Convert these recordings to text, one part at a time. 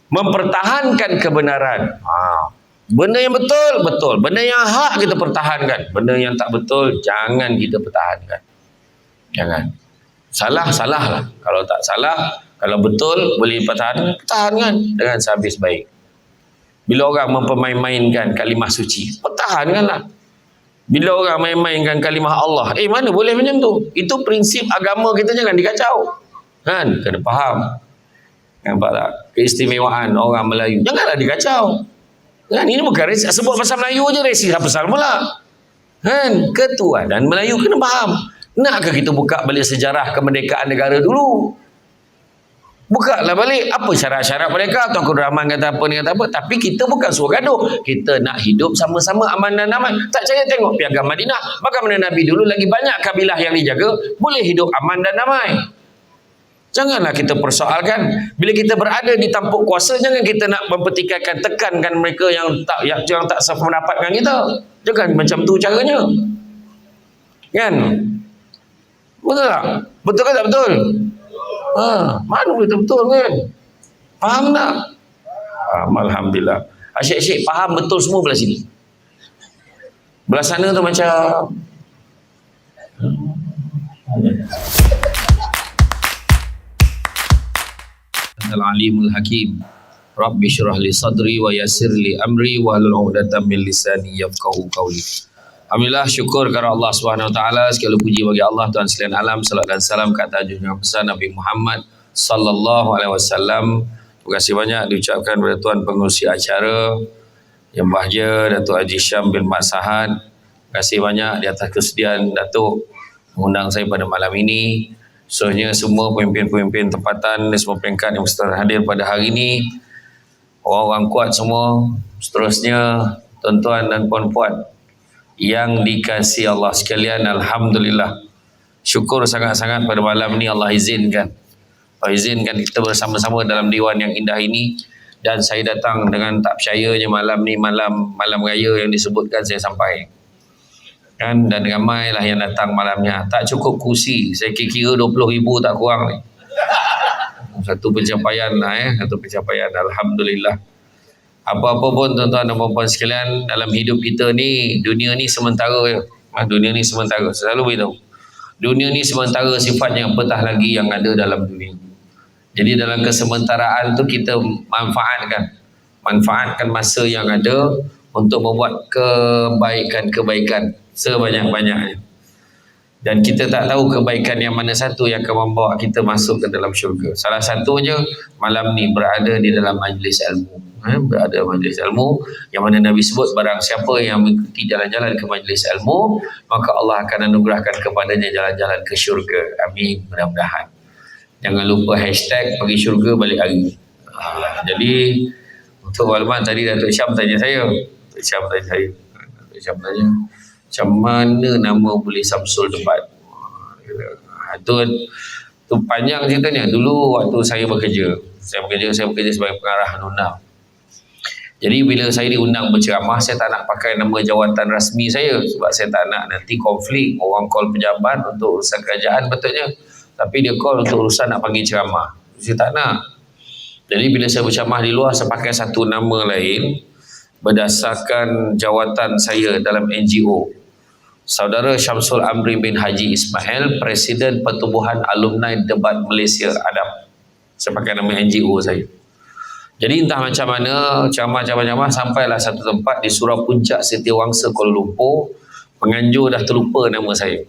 mempertahankan kebenaran. Benda yang betul, betul. Benda yang hak kita pertahankan. Benda yang tak betul, jangan kita pertahankan. Jangan. Salah, salah lah. Kalau tak salah, kalau betul, boleh pertahankan dengan sehabis baik. Bila orang mempermain-mainkan kalimah suci, pertahankanlah. Bila orang main-mainkan kalimah Allah, mana boleh macam tu? Itu prinsip agama kita, jangan dikacau. Kan? Kena faham. Nampak tak? Keistimewaan orang Melayu. Janganlah dikacau. Kan? Ini bukan resi, sebut pasal Melayu je resi pasal pula. Kan? Ketuhanan Melayu kena faham. Nakkah kita buka balik sejarah kemerdekaan negara dulu? Buka lah balik. Apa syarat-syarat mereka? Tuan Abdul Rahman kata apa, ni kata apa. Tapi kita bukan suruh gaduh. Kita nak hidup sama-sama aman dan damai. Tak percaya tengok Piagam Madinah. Bagaimana Nabi dulu lagi banyak kabilah yang dijaga. Boleh hidup aman dan damai. Janganlah kita persoalkan. Bila kita berada di tampuk kuasa, jangan kita nak mempertikaikan, tekankan mereka yang tak sependapat dengan kita. Jangan macam tu caranya. Kan? Betul tak? Betul ke tak betul? Mana boleh betul kan? Faham tak? Alhamdulillah. Asyik-asyik faham betul semua belah sini. Belah sana tu macam Al-Alimul Hakim. Rabbi syrah li sadri wa yassir li amri wa hlul 'uqdatam min lisani yafqahu qawli. Alhamdulillah, syukur kepada Allah Subhanahu Wa Taala, segala puji bagi Allah Tuhan sekalian alam, salat dan salam ke atas junjungan besar Nabi Muhammad sallallahu alaihi wasallam. Terima kasih banyak diucapkan kepada tuan pengerusi acara yang bahagia Datuk Haji Syam bin Mat Sahad. Terima kasih banyak di atas kesediaan Datuk mengundang saya pada malam ini. Sebenarnya semua pemimpin-pemimpin tempatan dan semua peringkat yang hadir pada hari ini, orang-orang kuat semua, seterusnya tuan-tuan dan puan-puan yang dikasihi Allah sekalian, alhamdulillah. Syukur sangat-sangat pada malam ini Allah izinkan kita bersama-sama dalam diwan yang indah ini, dan saya datang dengan tak percayanya malam ni malam raya yang disebutkan saya sampai. Kan, dan ramailah yang datang malamnya. Tak cukup kursi, saya kira 20,000 tak kurang ni. Satu pencapaian alhamdulillah. Apa-apa pun tuan-tuan dan puan-puan sekalian, dalam hidup kita ni, dunia ni sementara je. Dunia ni sementara, selalu beritahu. Dunia ni sementara sifatnya, apatah lagi yang ada dalam dunia. Jadi dalam kesementaraan tu kita manfaatkan masa yang ada untuk membuat kebaikan sebanyak-banyaknya. Dan kita tak tahu kebaikan yang mana satu yang akan membawa kita masuk ke dalam syurga. Salah satunya malam ni berada di dalam majlis ilmu. Berada majlis ilmu yang mana Nabi sebut, barang siapa yang mengikuti jalan-jalan ke majlis ilmu, maka Allah akan anugerahkan kepadanya jalan-jalan ke syurga. Amin, mudah-mudahan. Jangan lupa hashtag pergi syurga balik hari. Jadi untuk maklumat, tadi Datuk Syam tanya saya, macam mana nama boleh Samsul Debat. Itu panjang ceritanya. Dulu waktu saya bekerja sebagai pengarah nona. Jadi bila saya diundang berceramah, saya tak nak pakai nama jawatan rasmi saya, sebab saya tak nak nanti konflik. Orang call pejabat untuk urusan kerajaan betulnya, tapi dia call untuk urusan nak panggil ceramah. Saya tak nak. Jadi bila saya berceramah di luar, saya pakai satu nama lain berdasarkan jawatan saya dalam NGO. Saudara Syamsul Amri bin Haji Ismail, Presiden Pertubuhan Alumni Debat Malaysia ADAM. Saya pakai nama NGO saya. Jadi entah macam mana ceramah sampailah satu tempat di Surau Puncak Setiawangsa Kuala Lumpur. Penganjur dah terlupa nama saya.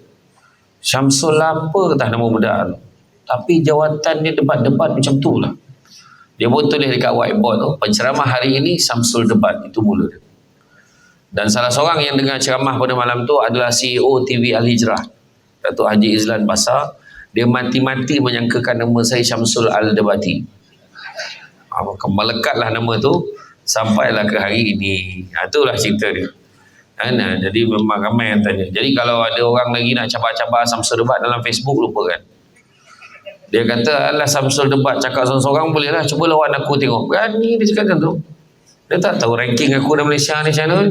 Syamsul apa kata nama budak, tapi jawatannya debat-debat macam tu lah. Dia pun tulis dekat whiteboard tu, penceramah hari ini Syamsul Debat, itu mula dia. Dan salah seorang yang dengar ceramah pada malam tu adalah CEO TV Al-Hijrah, Datuk Haji Izlan Basar. Dia mati-mati menyangkakan nama saya Syamsul Al-Debati. Melekatlah nama tu sampailah ke hari ini. Itulah cerita dia. Jadi memang ramai yang tanya. Jadi kalau ada orang lagi nak cabar-cabar Syamsul Debat dalam Facebook, lupa kan. Dia kata, alah Syamsul Debat cakap seorang-seorang boleh lah, cuba lawan aku tengok. Berani dia cakap macam tu. Dia tak tahu ranking aku dalam Malaysia ni macam mana.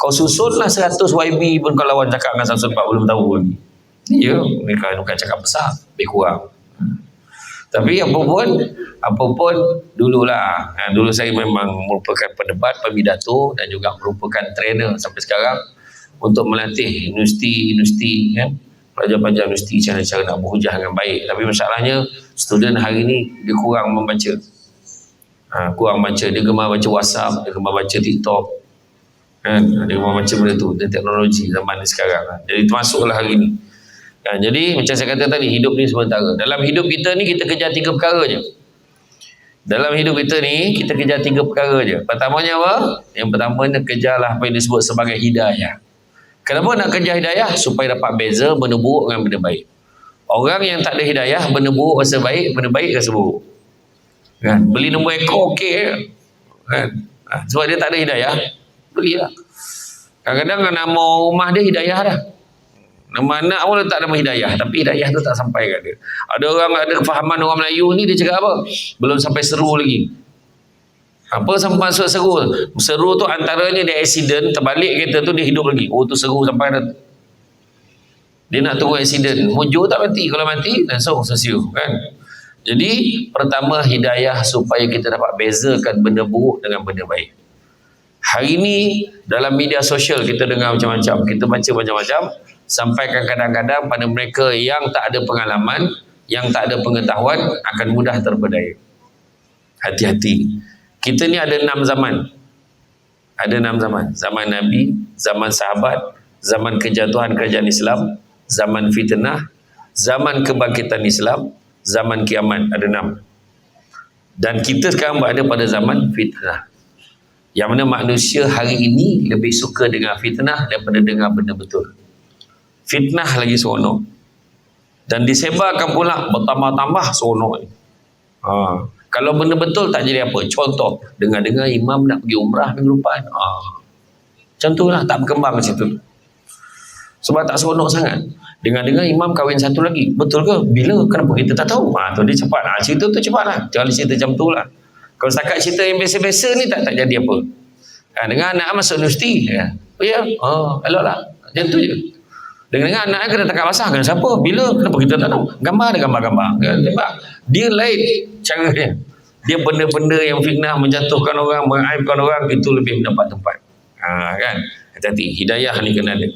Kau susun lah 100 YB pun kau lawan cakap dengan Syamsul Debat belum tahu lagi. Ya, mereka bukan cakap besar, lebih kurang. Tapi apapun dululah. Dulu saya memang merupakan pendebat, pemidato dan juga merupakan trainer sampai sekarang untuk melatih universiti kan, pelajar-pelajar universiti cara-cara nak berhujah dengan baik. Tapi masalahnya student hari ni dia kurang membaca. Kurang baca, dia gemar baca WhatsApp, dia gemar baca TikTok. Kan, dia gemar baca benda tu, dan teknologi zaman ni sekarang. Jadi termasuklah hari ni. Jadi macam saya kata tadi, hidup ni sementara. Dalam hidup kita ni kita kejar 3 perkara je. Dalam hidup kita ni kita kejar 3 perkara je. Pertamanya apa? Yang pertama ni kejarlah apa yang disebut sebagai hidayah. Kenapa nak kejar hidayah? Supaya dapat beza benda buruk dengan benda baik. Orang yang tak ada hidayah, benda buruk rasa baik, benda baik rasa buruk. Kan? Beli nombor ekor okey kan? Sebab dia tak ada hidayah, belilah. Kadang-kadang nama rumah dia hidayah dah. Nama anak pun tak ada hidayah, tapi hidayah tu tak sampai kat dia. Ada orang ada kefahaman orang Melayu ni, dia cakap apa? Belum sampai seru lagi. Apa sampai maksud seru? Seru tu antaranya dia accident, terbalik kereta tu dia hidup lagi. Oh tu seru sampai dah. Dia nak tunggu accident. Mujur tak mati. Kalau mati, langsung sesiu kan. Jadi pertama hidayah supaya kita dapat bezakan benda buruk dengan benda baik. Hari ni dalam media sosial kita dengar macam-macam, kita baca macam-macam, sampaikan kadang-kadang pada mereka yang tak ada pengalaman, yang tak ada pengetahuan akan mudah terpedaya. Hati-hati. Kita ni ada 6 zaman. Ada 6 zaman. Zaman Nabi, zaman sahabat, zaman kejatuhan kerajaan Islam, zaman fitnah, zaman kebangkitan Islam, zaman kiamat. Ada 6. Dan kita sekarang berada pada zaman fitnah. Yang mana manusia hari ini lebih suka dengan fitnah daripada dengar benda betul. Fitnah lagi seronok. Dan disebarkan pula bertambah-tambah seronok. Kalau benda betul tak jadi apa. Contoh, dengar-dengar imam nak pergi umrah minggu depan. Macam tu lah, tak berkembang macam tu. Sebab tak seronok sangat. Dengar-dengar imam kahwin satu lagi. Betul ke? Bila? Kenapa kita tak tahu? Tu dia cepat. Cerita tu cepat lah. Jangan cerita macam tu lah. Kalau setakat cerita yang biasa-biasa ni tak jadi apa. Dengan anak masuk universiti. Oh ya? Elok lah. Macam tu je. Dengan anak kena takak basah. Kena siapa? Bila? Kenapa kita tak tahu? Gambar ada gambar-gambar. Dia lain cara dia. Dia benda-benda yang fitnah, menjatuhkan orang, mengaibkan orang, itu lebih mendapat tempat. Kan? Hati-hati. Hidayah ni kena ada.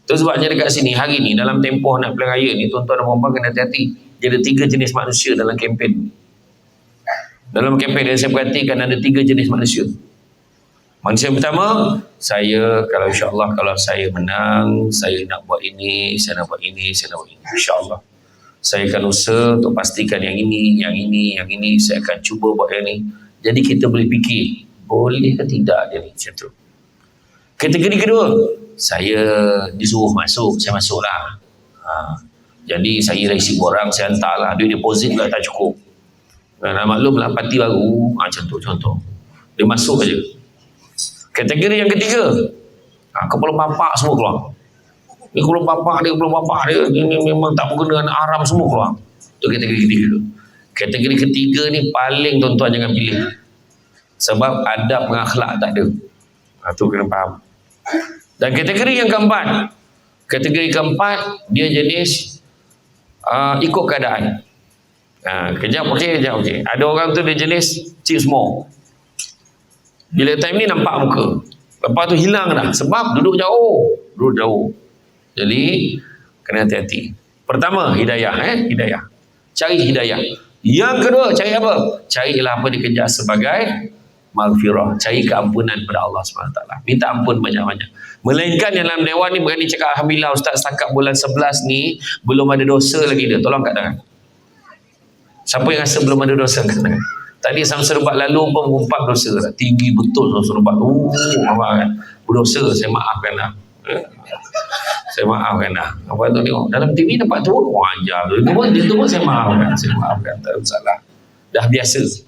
Itu sebabnya dekat sini, hari ni, dalam tempoh nak pilihan raya ni, tuan-tuan dan puan-puan kena hati-hati. Dia ada 3 jenis manusia dalam kempen. Dalam kempen yang saya perhatikan ada 3 jenis manusia. Manusia yang pertama, saya kalau insya-Allah kalau saya menang, saya nak buat ini, saya nak buat ini, saya nak buat ini. Insya-Allah. Saya akan usaha untuk pastikan yang ini, saya akan cuba buat yang ini. Jadi kita boleh fikir, boleh ke tidak dia ni macam tu. Kategori kedua, saya disuruh masuk, saya masuklah. Jadi saya isi borang, saya hantarlah, duit deposit lah tak cukup. Maklumlah parti baru, macam tu contoh. Dia masuk aja. Kategori yang ketiga, kepala bapak semua keluar. Ni kepala bapak dia ni memang tak berguna dengan Arab semua keluar. Itu kategori ketiga. Kategori ketiga ni paling tuan-tuan jangan pilih. Sebab adab dengan akhlak tak ada. Itu kena faham. Dan kategori yang keempat, dia jenis ikut keadaan. Kejap okey. Ada orang tu dia jenis cheap small. Bila time ni nampak muka, lepas tu hilang dah. Sebab duduk jauh. Jadi kena hati-hati. Pertama, hidayah. Cari hidayah. Yang kedua, cari apa? Carilah apa dikejar sebagai maghfirah. Cari keampunan pada Allah SWT. Minta ampun banyak-banyak. Melainkan yang dalam dewan ni berani cakap, alhamdulillah Ustaz, setakat bulan 11 ni belum ada dosa lagi dia. Tolong kat tangan. Siapa yang rasa belum ada dosa kat tangan? Tadi Samsul Rubat lalu pun mengumpat dosa dah. Tinggi betul Samsul Rubat. Kan? Berdosa, saya maafkan dah. Saya maafkan dah. Apa tu tengok? Dalam TV nampak tu, wajar. Itu pun saya maafkan. Tak ada salah. Dah biasa.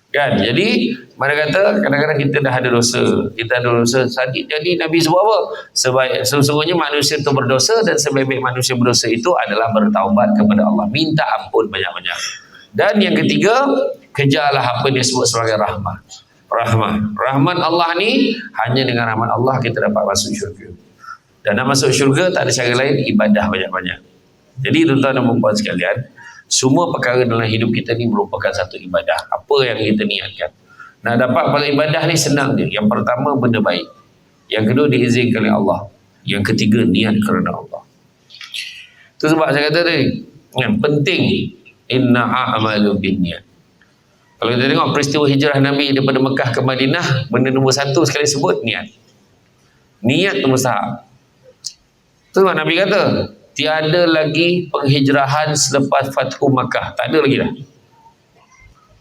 Kan? Jadi, mana kata, kadang-kadang kita dah ada dosa. Jadi Nabi sebut apa? Sesungguhnya manusia itu berdosa dan sebaik-baik manusia berdosa itu adalah bertaubat kepada Allah. Minta ampun banyak-banyak. Dan yang ketiga, kejarlah apa dia sebut sebagai rahmah. Rahmat Allah ni, hanya dengan rahmat Allah kita dapat masuk syurga. Dan nak masuk syurga tak ada cara lain, ibadah banyak-banyak. Jadi tuan-tuan dan puan sekalian, Semua perkara dalam hidup kita ni merupakan satu ibadah. Apa yang kita niatkan. Nak dapat pada ibadah ni senang je. Yang pertama, benda baik. Yang kedua, diizinkan oleh Allah. Yang ketiga, niat kerana Allah. Itu sebab saya kata tadi, yang penting, inna a'malu bin niat. Kalau kita tengok peristiwa hijrah Nabi daripada Mekah ke Madinah, benda nombor satu sekali sebut, niat. Niat tu mustahak. Itu sebab Nabi kata, tiada lagi penghijrahan selepas Fathu Makkah. Tak ada lagi dah.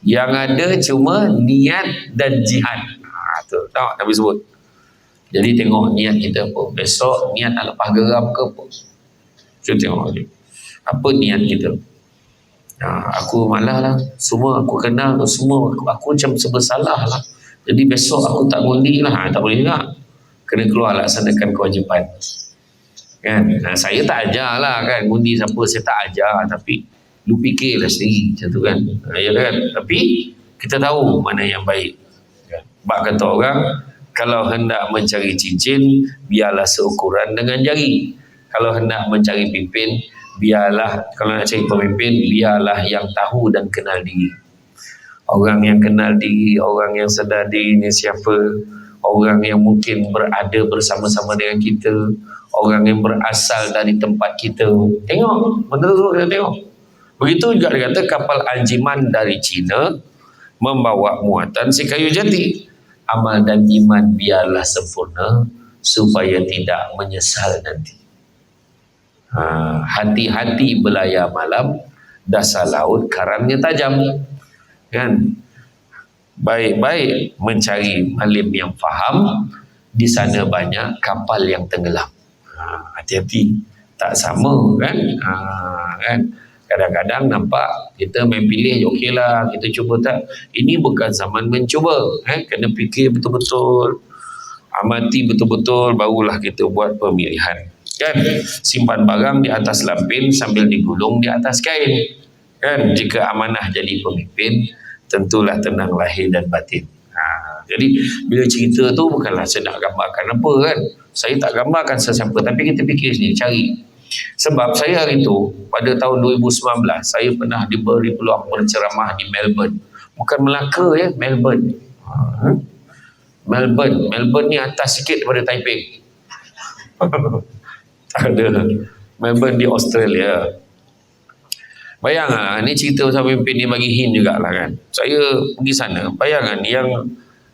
Yang ada cuma niat dan jihad. Tu tahu Nabi sebut. Jadi tengok niat kita apa. Besok niat nak lepas geram ke apa. Kita tengok lagi. Apa niat kita. Aku malah lah. Semua aku kenal. Semua aku macam sebersalah lah. Jadi besok aku tak undi lah. Tak boleh juga. Kena keluar laksanakan kewajipan. Kan? Saya tak ajar lah kan. Undi siapa saya tak ajar. Tapi lu fikirlah sendiri. Macam tu kan. Ya kan? Tapi kita tahu mana yang baik. Sebab kata orang, kalau hendak mencari cincin, biarlah seukuran dengan jari. Kalau hendak mencari pimpin, biarlah, kalau nak cari pemimpin, biarlah yang tahu dan kenal diri. Orang yang kenal diri, orang yang sedar diri ni siapa, orang yang mungkin berada bersama-sama dengan kita, orang yang berasal dari tempat kita. Tengok, betul-betul kita tengok. Begitu juga dia kata kapal Anjiman dari Cina membawa muatan si kayu jati. Amal dan iman biarlah sempurna supaya tidak menyesal nanti. Hati-hati belayar malam, dasar laut karangnya tajam. Kan? Baik-baik mencari alim yang faham, di sana banyak kapal yang tenggelam. Hati-hati, tak sama kan? Kan? Kadang-kadang nampak kita main pilih, okeylah kita cuba tak. Ini bukan zaman mencuba. Kena fikir betul-betul, amati betul-betul, barulah kita buat pemilihan. Kan? Simpan barang di atas lampin sambil digulung di atas kain. Kan? Jika amanah jadi pemimpin, tentulah tenang lahir dan batin. Jadi bila cerita tu bukanlah saya nak gambarkan apa kan. Saya tak gambarkan sesiapa, tapi kita fikir sini, cari. Sebab saya hari itu pada tahun 2019 saya pernah diberi peluang berceramah di Melbourne. Bukan Melaka ya, Melbourne. Melbourne ni atas sikit daripada Taipei. Tak ada. Melbourne di Australia. Bayangkan ni cerita pasal pemimpin ni bagi hint jugalah kan. Saya pergi sana. Bayangkan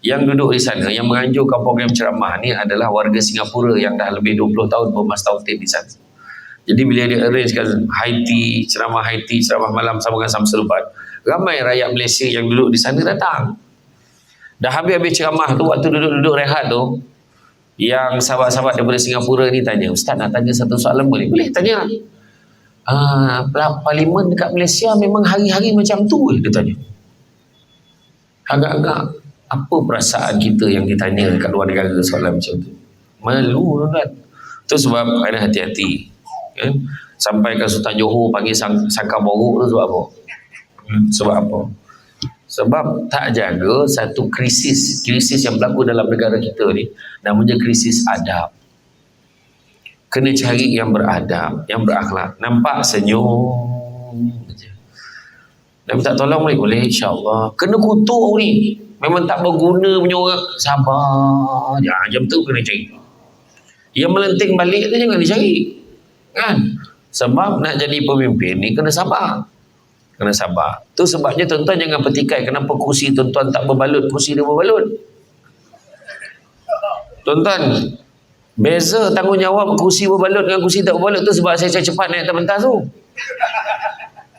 yang duduk di sana, yang menganjurkan program ceramah ni adalah warga Singapura yang dah lebih 20 tahun bermastautin di sana. Jadi bila dia arrangekan ceramah Haiti, ceramah malam sama dengan Samsul Bad, ramai rakyat Malaysia yang duduk di sana datang. Dah habis-habis ceramah tu, waktu duduk-duduk rehat tu, yang sahabat-sahabat daripada Singapura ni tanya, Ustaz nak tanya satu soalan boleh? Boleh tanya. Parlimen dekat Malaysia memang hari-hari macam tu dia tanya. Agak-agak apa perasaan kita yang ditanya dekat luar negara soalan macam tu? Malu kan? Tu sebab ada hati-hati. Kan? Sampai ke Sultan Johor panggil sangka borok tu sebab apa? Sebab apa? Sebab tak jaga satu krisis yang berlaku dalam negara kita ni, namanya krisis adab. Kena cari yang beradab, yang berakhlak. Nampak senyum je. Dah minta tolong boleh insya-Allah. Kena kutuk ni. Memang tak berguna punya orang. Sabar. Jam tu kena cari. Yang melenting balik tu jangan dicari. Kan? Sebab nak jadi pemimpin ni kena sabar. Kena sabar. Tu sebabnya tuan-tuan jangan petikai kenapa kursi tuan-tuan tak berbalut, kursi dia berbalut. Tuan-tuan, beza tanggungjawab kursi berbalut dengan kursi tak berbalut tu sebab saya cepat naik atas pentas tu.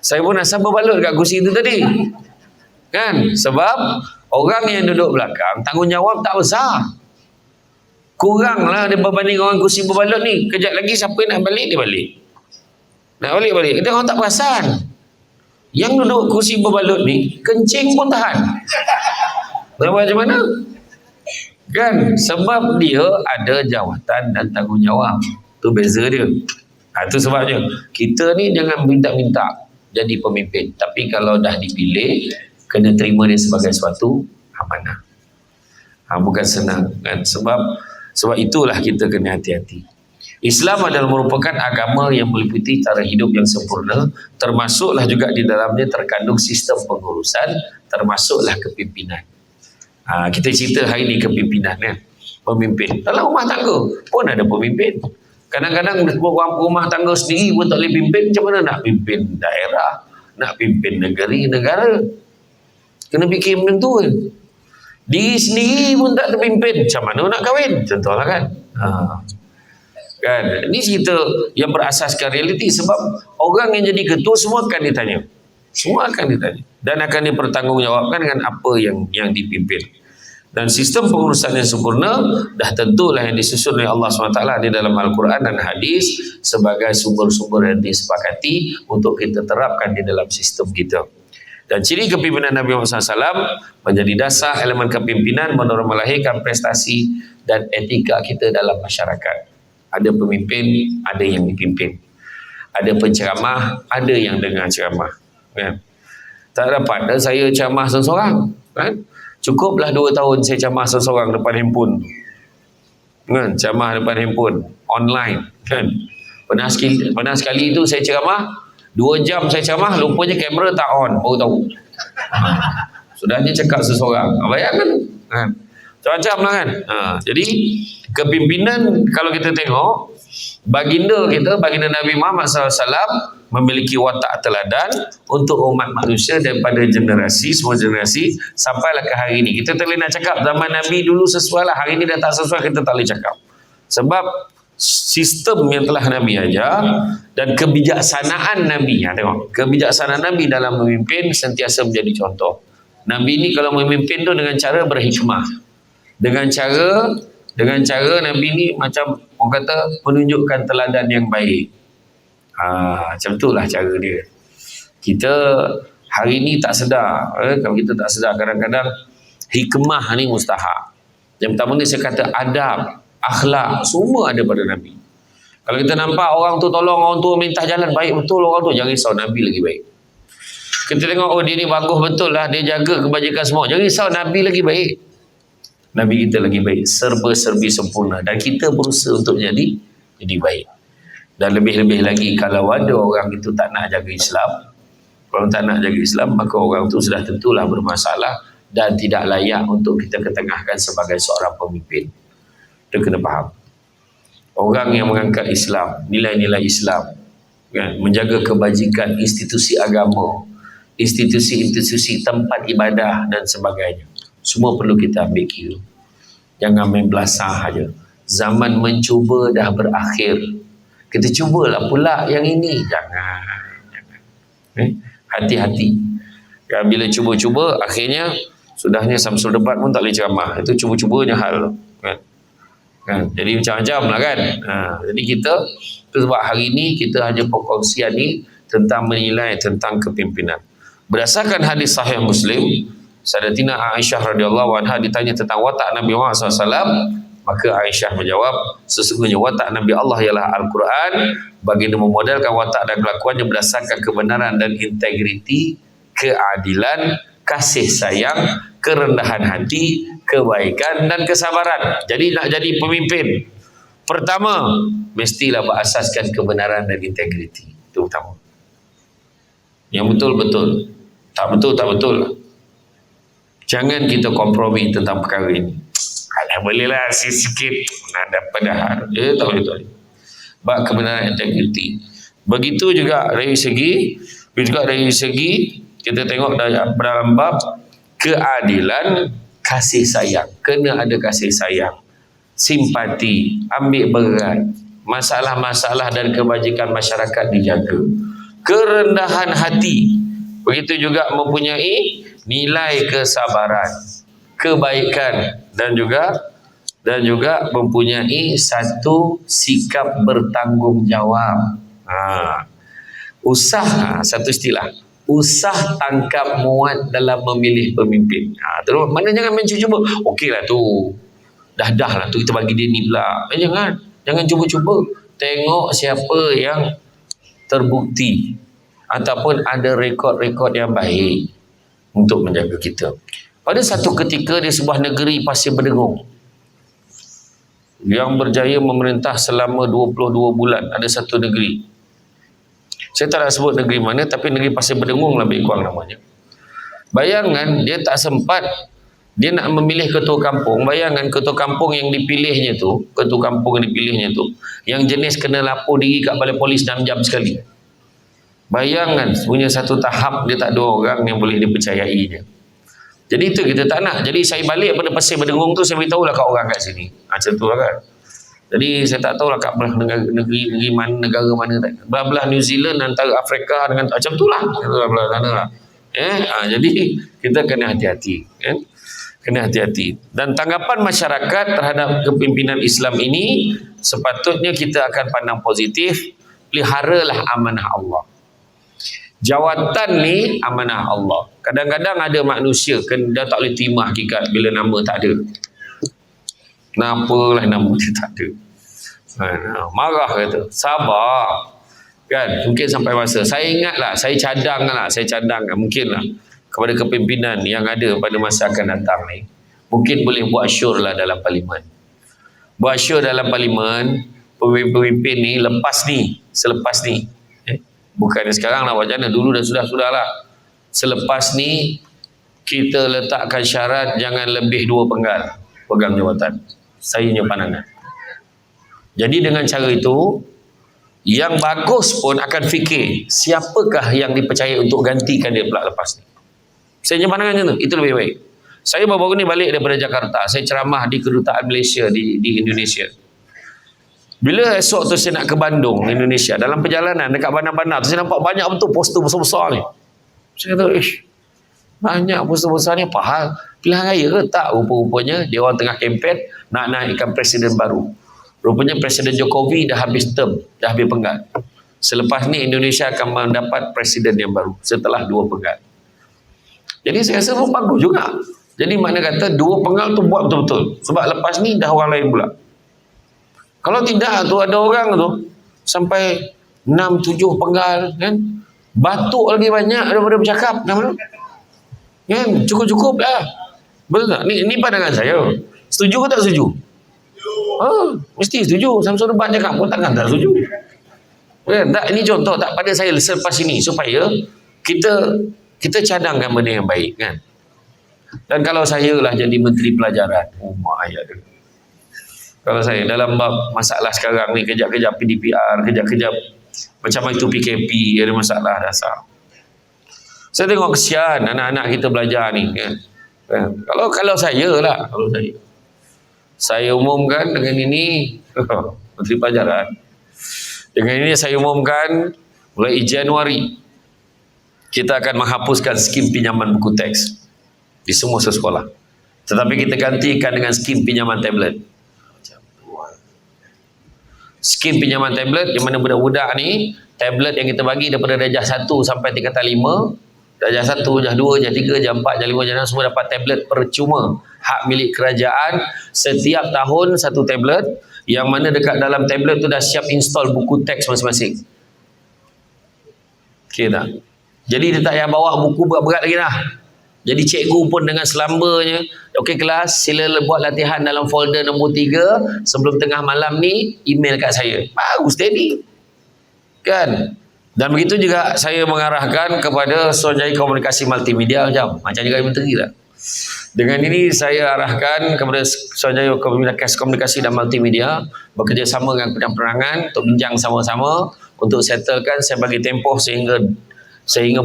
Saya pun asal berbalut kat kursi tu tadi. Kan? Sebab orang yang duduk belakang tanggungjawab tak besar. Kuranglah dia berbanding orang kursi berbalut ni. Kejap lagi siapa nak balik, dia balik. Nak balik. Dia orang tak perasan. Yang duduk kursi berbalut ni, kencing pun tahan. Macam mana? Kan? Sebab dia ada jawatan dan tanggungjawab. Tu beza dia. Itu sebabnya. Kita ni jangan minta-minta jadi pemimpin. Tapi kalau dah dipilih, kena terima dia sebagai suatu amanah. Bukan senang. Kan? Sebab itulah kita kena hati-hati. Islam adalah merupakan agama yang meliputi cara hidup yang sempurna, termasuklah juga di dalamnya terkandung sistem pengurusan, termasuklah kepimpinan. Kita cerita hari ini kepimpinan kan, pemimpin. Dalam rumah tangga pun ada pemimpin. Kadang-kadang rumah tangga sendiri pun tak boleh pimpin, macam mana nak pimpin daerah, nak pimpin negara. Kena fikir benda tu kan. Diri sendiri pun tak terpimpin, macam mana nak kahwin? Contohlah kan. Kan, ini cerita yang berasaskan realiti, sebab orang yang jadi ketua semua akan ditanya, dan akan dipertanggungjawabkan dengan apa yang dipimpin. Dan sistem pengurusan yang sempurna dah tentulah yang disusun oleh Allah SWT di dalam Al-Quran dan hadis sebagai sumber-sumber yang disepakati untuk kita terapkan di dalam sistem kita. Dan ciri kepimpinan Nabi Muhammad SAW menjadi dasar elemen kepimpinan melahirkan prestasi dan etika kita dalam masyarakat. Ada pemimpin, ada yang dipimpin. Ada penceramah, ada yang dengar ceramah. Kan? Tak dapat saya ceramah seorang. Kan? Cukuplah 2 tahun saya ceramah seorang depan handphone. Kan? Ceramah depan handphone, online. Kan? Pernah sekali itu saya ceramah, 2 jam saya ceramah, lupanya kamera tak on, baru tahu. Sudahnya cakap seseorang. Bayangkan. Kan? Macam-macam lah kan. Jadi kepimpinan, kalau kita tengok baginda Nabi Muhammad SAW memiliki watak teladan untuk umat manusia daripada semua generasi sampailah ke hari ini. Kita tak boleh nak cakap zaman Nabi dulu sesuai lah, hari ini dah tak sesuai, kita tak boleh cakap. Sebab sistem yang telah Nabi ajar dan kebijaksanaan Nabi, tengok, kebijaksanaan Nabi dalam memimpin sentiasa menjadi contoh. Nabi ini kalau memimpin tu dengan cara berhikmah. Dengan cara Nabi ni macam orang kata menunjukkan teladan yang baik. Macam itulah cara dia. Kita hari ni tak sedar, kalau kita tak sedar, kadang-kadang hikmah ni mustahak. Yang pertama ni saya kata adab, akhlak, semua ada pada Nabi. Kalau kita nampak orang tu tolong orang tu minta jalan, baik betul orang tu, jangan risau, Nabi lagi baik. Kita tengok dia ni bagus betul lah, dia jaga kebajikan semua, jangan risau, Nabi lagi baik. Nabi kita lagi baik, serba-serbi sempurna, dan kita berusaha untuk jadi baik. Dan lebih-lebih lagi kalau ada orang itu tak nak jaga Islam, maka orang itu sudah tentulah bermasalah dan tidak layak untuk kita ketengahkan sebagai seorang pemimpin. Kita kena faham. Orang yang mengangkat Islam, nilai-nilai Islam, kan, menjaga kebajikan institusi agama, institusi tempat ibadah dan sebagainya, semua perlu kita ambil kira. Jangan main belasah saja. Zaman mencuba dah berakhir. Kita cubalah pula yang ini. Jangan. Hati-hati. Bila cuba-cuba, akhirnya sudahnya Samsul Debat pun tak boleh ceramah. Itu cuba-cubanya hal. Kan? Jadi macam-macam lah kan. Jadi kita, itu sebab hari ini kita hanya perkongsian ni tentang menilai tentang kepimpinan. Berdasarkan hadis sahih Muslim, Sayyidatina Aisyah radhiyallahu anha ditanya tentang watak Nabi Muhammad SAW, maka Aisyah menjawab, sesungguhnya watak Nabi Allah ialah Al-Quran. Baginda memodelkan watak dan kelakuannya berdasarkan kebenaran dan integriti, keadilan, kasih sayang, kerendahan hati, kebaikan dan kesabaran. Jadi nak jadi pemimpin, pertama mestilah berasaskan kebenaran dan integriti. Itu utama. Yang betul-betul, tak betul. Jangan kita kompromi tentang perkara ini. Bolehlah sikit ada padahal. Tak boleh. Bab kebenaran integriti. Begitu juga dari segi kita tengok dalam bab keadilan, kasih sayang. Kena ada kasih sayang, simpati, ambil berat, masalah-masalah dan kebajikan masyarakat dijaga. Kerendahan hati, begitu juga mempunyai nilai kesabaran, kebaikan dan juga mempunyai satu sikap bertanggungjawab. Satu istilah, usah tangkap muat dalam memilih pemimpin. Terus mana jangan mencuba. Okeylah tu, dah lah tu, kita bagi dia ni pula. Jangan cuba-cuba. Tengok siapa yang terbukti ataupun ada rekod-rekod yang baik untuk menjaga kita. Pada satu ketika di sebuah negeri pasir berdengung, yang berjaya memerintah selama 22 bulan. Ada satu negeri, saya tak nak sebut negeri mana, tapi negeri Pasir Berdengung lebih kurang namanya. Bayangkan dia tak sempat, dia nak memilih ketua kampung. Bayangkan ketua kampung yang dipilihnya tu, yang jenis kena lapor diri kat balai polis 6 jam sekali. Bayangkan punya satu tahap dia tak ada orang yang boleh dipercayainya. Jadi itu kita tak nak. Jadi saya balik pada Pasir Berdengung tu, saya beritahulah kat orang kat sini. Macam tu lah kan. Jadi saya tak tahulah kat belah negeri mana, negara mana. Belah New Zealand antara Afrika dengan macam tu lah. Belah sana lah. Jadi kita kena hati-hati. Kena hati-hati. Dan tanggapan masyarakat terhadap kepimpinan Islam ini, sepatutnya kita akan pandang positif. Peliharalah amanah Allah. Jawatan ni amanah Allah. Kadang-kadang ada manusia dia tak boleh terima hakikat bila nama tak ada. Kenapalah nama dia tak ada? Marah kata. Sabar. Kan? Mungkin sampai masa. Saya ingatlah, saya cadangkan mungkinlah kepada kepimpinan yang ada pada masa akan datang ni. Mungkin boleh buat syur lah dalam parlimen. Buat syur dalam parlimen, pemimpin ni selepas ni. Bukannya sekarang lah, macam mana, dulu dah sudah lah. Selepas ni kita letakkan syarat jangan lebih 2 penggal pegang jawatan. Saya punya pandangan. Jadi dengan cara itu, yang bagus pun akan fikir siapakah yang dipercayai untuk gantikan dia pula lepas ni. Saya punya pandangan macam tu, itu lebih baik. Saya baru-baru ni balik daripada Jakarta. Saya ceramah di kedutaan Malaysia di Indonesia. Bila esok tu saya nak ke Bandung, Indonesia, dalam perjalanan dekat bandar-bandar tu saya nampak banyak betul poster besar-besar ni. Saya kata, banyak poster besar ni apa hal? Pilihan raya ke? Tak, rupa-rupanya dia orang tengah kempen nak naikkan presiden baru. Rupanya Presiden Jokowi dah habis term, dah habis penggal. Selepas ni Indonesia akan mendapat presiden yang baru setelah 2 penggal. Jadi saya rasa pun bagus juga. Jadi makna kata 2 penggal tu buat betul-betul. Sebab lepas ni dah orang lain pula. Kalau tidak tu ada orang tu sampai 6-7 penggal kan, batuk lagi banyak daripada bercakap kan, cukup-cukup dah. Betul tak? Ni pandangan saya. Setuju ke tak setuju? Mesti setuju. Samsul Debat cakap pun takkan tak setuju kan? Tak, ini contoh tak pada saya selepas ini supaya kita cadangkan benda yang baik kan. Dan kalau saya lah jadi menteri pelajaran, mak ayat dia, kalau saya dalam bab masalah sekarang ni, kejap-kejap PDPR, kejap-kejap macam itu PKP, ada masalah dasar. Saya tengok kesian anak-anak kita belajar ni kan. Kalau saya lah, saya umumkan dengan ini menteri pelajaran. Dengan ini saya umumkan mulai Januari kita akan menghapuskan skim pinjaman buku teks di semua sekolah. Tetapi kita gantikan dengan skim pinjaman tablet. Skim pinjaman tablet yang mana budak-budak ni, tablet yang kita bagi daripada darjah 1 sampai tingkatan 5, darjah 1, darjah 2, darjah 3, darjah 4, darjah 5, darjah 6 semua dapat tablet percuma. Hak milik kerajaan, setiap tahun satu tablet, yang mana dekat dalam tablet tu dah siap install buku teks masing-masing. Okay tak? Jadi dia tak payah bawa buku berat-berat lagi dah. Jadi cikgu pun dengan selambanya, okey kelas, sila buat latihan dalam folder nombor 3 sebelum tengah malam ni, email kat saya. Bagus, steady. Kan? Dan begitu juga saya mengarahkan kepada Suruhanjaya Komunikasi Multimedia macam juga menteri lah. Dengan ini saya arahkan kepada Suruhanjaya Komunikasi dan Multimedia bekerjasama dengan Kementerian Penerangan untuk bincang sama-sama untuk settlekan. Saya bagi tempoh sehingga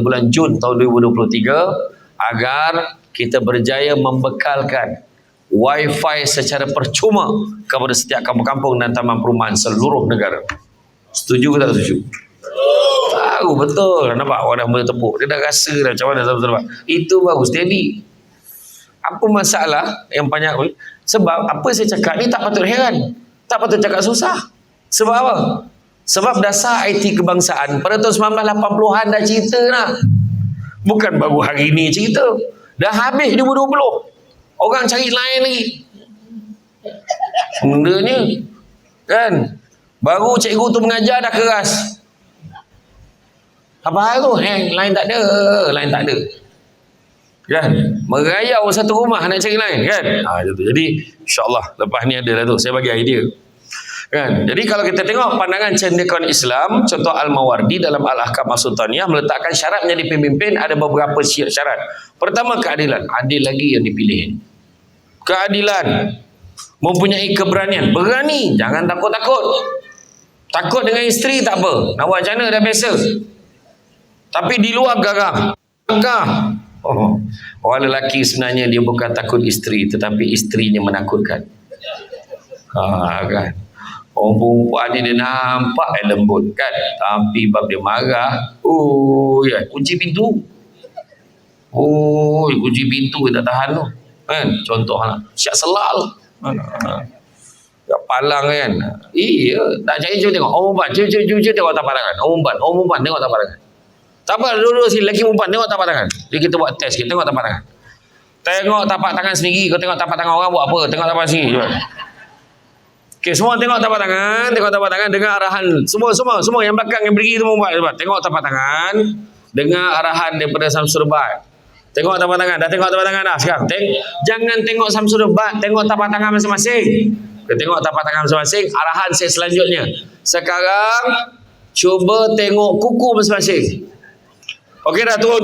bulan Jun tahun 2023 agar kita berjaya membekalkan Wi-Fi secara percuma kepada setiap kampung-kampung dan taman perumahan seluruh negara. Setuju ke tak setuju? Tahu betul. Nampak orang dah mula tepuk. Dia dah rasa dah macam mana sahabat-sahabat. Itu bagus, steady. Apa masalah yang banyak? Sebab apa saya cakap ni tak patut heran. Tak patut cakap susah. Sebab apa? Sebab dasar IT kebangsaan pada tahun 1980-an dah cerita lah. Bukan baru hari ni cerita. Dah habis 2020. Orang cari lain lagi. Bendanya. Kan? Baru cikgu tu mengajar dah keras. Apa hal tu? Lain tak ada. Kan? Merayau satu rumah nak cari lain kan? Jadi insya-Allah lepas ni ada lah tu. Saya bagi idea. Kan? Jadi kalau kita tengok pandangan cendekiawan Islam, contoh Al-Mawardi dalam Al-Ahkam As-Sultaniyah meletakkan syarat menjadi pemimpin ada beberapa syarat. Pertama, keadilan. Adil lagi yang dipilih. Keadilan. Mempunyai keberanian. Berani. Jangan takut-takut. Takut dengan isteri tak apa. Nak buat macam mana dah biasa. Tapi di luar garang. Orang lelaki sebenarnya dia bukan takut isteri, tetapi isterinya menakutkan. Kan? Orang perempuan ni dia nampak lembut kan, tapi bab dia marah, kunci pintu. Kunci pintu dia tak tahan tu. Kan? Contohlah, Syak Selal. Kat Palang kan. Tak cari cuba tengok. Orang perempuan, cuba tengok tapak tangan. Orang perempuan tengok tapak tangan. Tak apa, dulu si lelaki perempuan tengok tapak tangan. Jadi kita buat test, kita tengok tapak tangan. Tengok tapak tangan sendiri, kau tengok tapak tangan orang buat apa? Tengok tapak sendiri. Okey, semua tengok tapak tangan, dengar arahan. Semua yang belakang yang berdiri tu buat. Tengok tapak tangan, dengar arahan daripada Samsul Bat. Tengok tapak tangan, dah tengok tapak tangan dah sekarang. Jangan tengok Samsul Bat, tengok tapak tangan masing-masing. Tengok tapak tangan masing-masing, arahan saya selanjutnya. Sekarang cuba tengok kuku masing-masing. Okey dah, turun.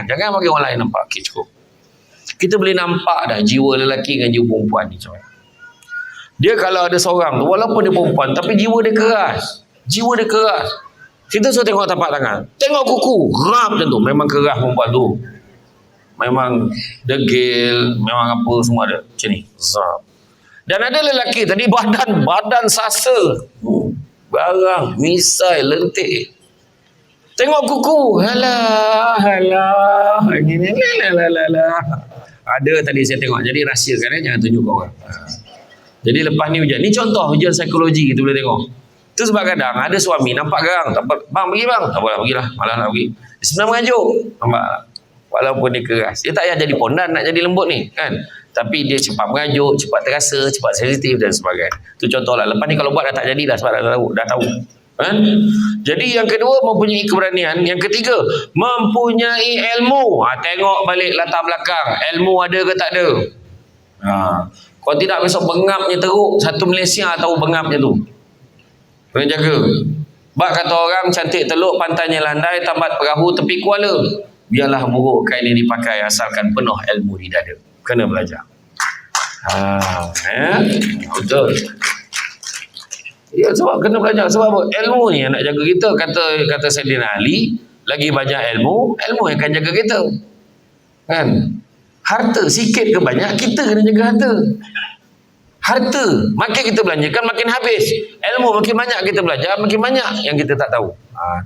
Jangan bagi orang lain nampak. Okey, cukup. Kita boleh nampak dah jiwa lelaki dengan jiwa perempuan ni. Dia kalau ada seorang tu, walaupun dia perempuan, tapi jiwa dia keras. Kita suruh tengok tapak tangan. Tengok kuku, gerap macam tu. Memang keras perempuan tu. Memang degil, memang apa semua ada. Macam ni. Dan ada lelaki tadi badan sasa. Barang, misai, lentik. Tengok kuku. Halah. Ada tadi saya tengok. Jadi rahsiakan jangan tunjuk ke orang. Jadi lepas ni hujan. Ni contoh hujan psikologi kita boleh tengok. Itu sebab kadang ada suami nampak garang. Tak apa, bang pergi bang. Tak apa, pergilah. Malah nak pergi. Dia sebenarnya mengajuk. Nampak? Walaupun dia keras. Dia tak payah jadi pondan nak jadi lembut ni. Kan? Tapi dia cepat mengajuk, cepat terasa, cepat sensitif dan sebagainya. Itu contohlah. Lepas ni kalau buat dah tak jadi dah sebab dah tahu. Kan? Jadi yang kedua mempunyai keberanian. Yang ketiga mempunyai ilmu. Tengok balik latar belakang. Ilmu ada ke tak ada? Kalau tidak besok bengapnya teruk. Satu Malaysia tahu bengapnya tu. Kena jaga. Bak kata orang cantik teluk, pantainya landai, tambat perahu tepi kuala. Biarlah buruk kain ini dipakai asalkan penuh ilmu di dada. Kena belajar. Betul. Ya, sebab kena belajar. Sebab apa? Ilmu ni yang nak jaga kita. Kata Sayyidina Ali, lagi banyak ilmu yang akan jaga kita. Kan? Harta sikit ke banyak, kita kena jaga harta. Harta makin kita belanjakan makin habis. Ilmu makin banyak kita belajar, makin banyak yang kita tak tahu.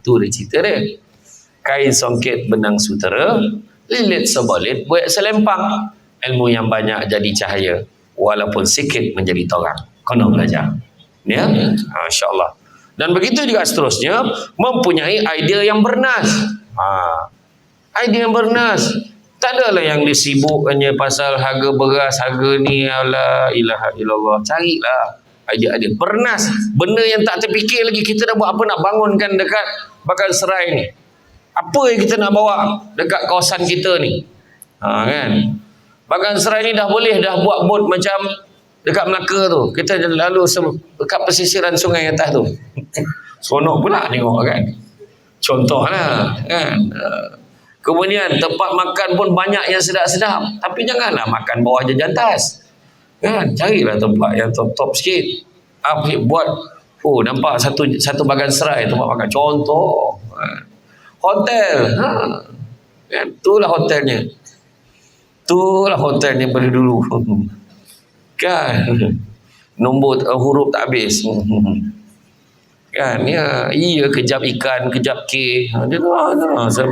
Tu dia cerita dia. Kain songket benang sutera, lilit sebalit buat selempang. Ilmu yang banyak jadi cahaya, walaupun sikit menjadi torang. Kena belajar. Ya, insya-Allah. Dan begitu juga seterusnya, mempunyai idea yang bernas. Idea yang bernas. Tak adalah yang disibukkannya pasal harga beras, harga ni, la ilaha illallah. Carilah idea-idea bernas. Benda yang tak terfikir lagi. Kita dah buat apa nak bangunkan dekat Bagan Serai ni? Apa yang kita nak bawa dekat kawasan kita ni? Kan? Bagan Serai ni dah boleh dah buat bot macam dekat Melaka tu. Kita lalu dekat pesisiran sungai atas tu. Seronok pula tengok kan. Contohlah kan. Kemudian tempat makan pun banyak yang sedap-sedap. Tapi janganlah makan bawah jantas. Kan? Carilah tempat yang top-top sikit. Buat nampak satu Bagan Serai tempat makan. Contoh. Hotel. Kan? Itulah hotelnya. Itulah hotelnya pada dulu. Kan? Nombor huruf tak habis. Kan? Ya, kejap ikan, kejap K.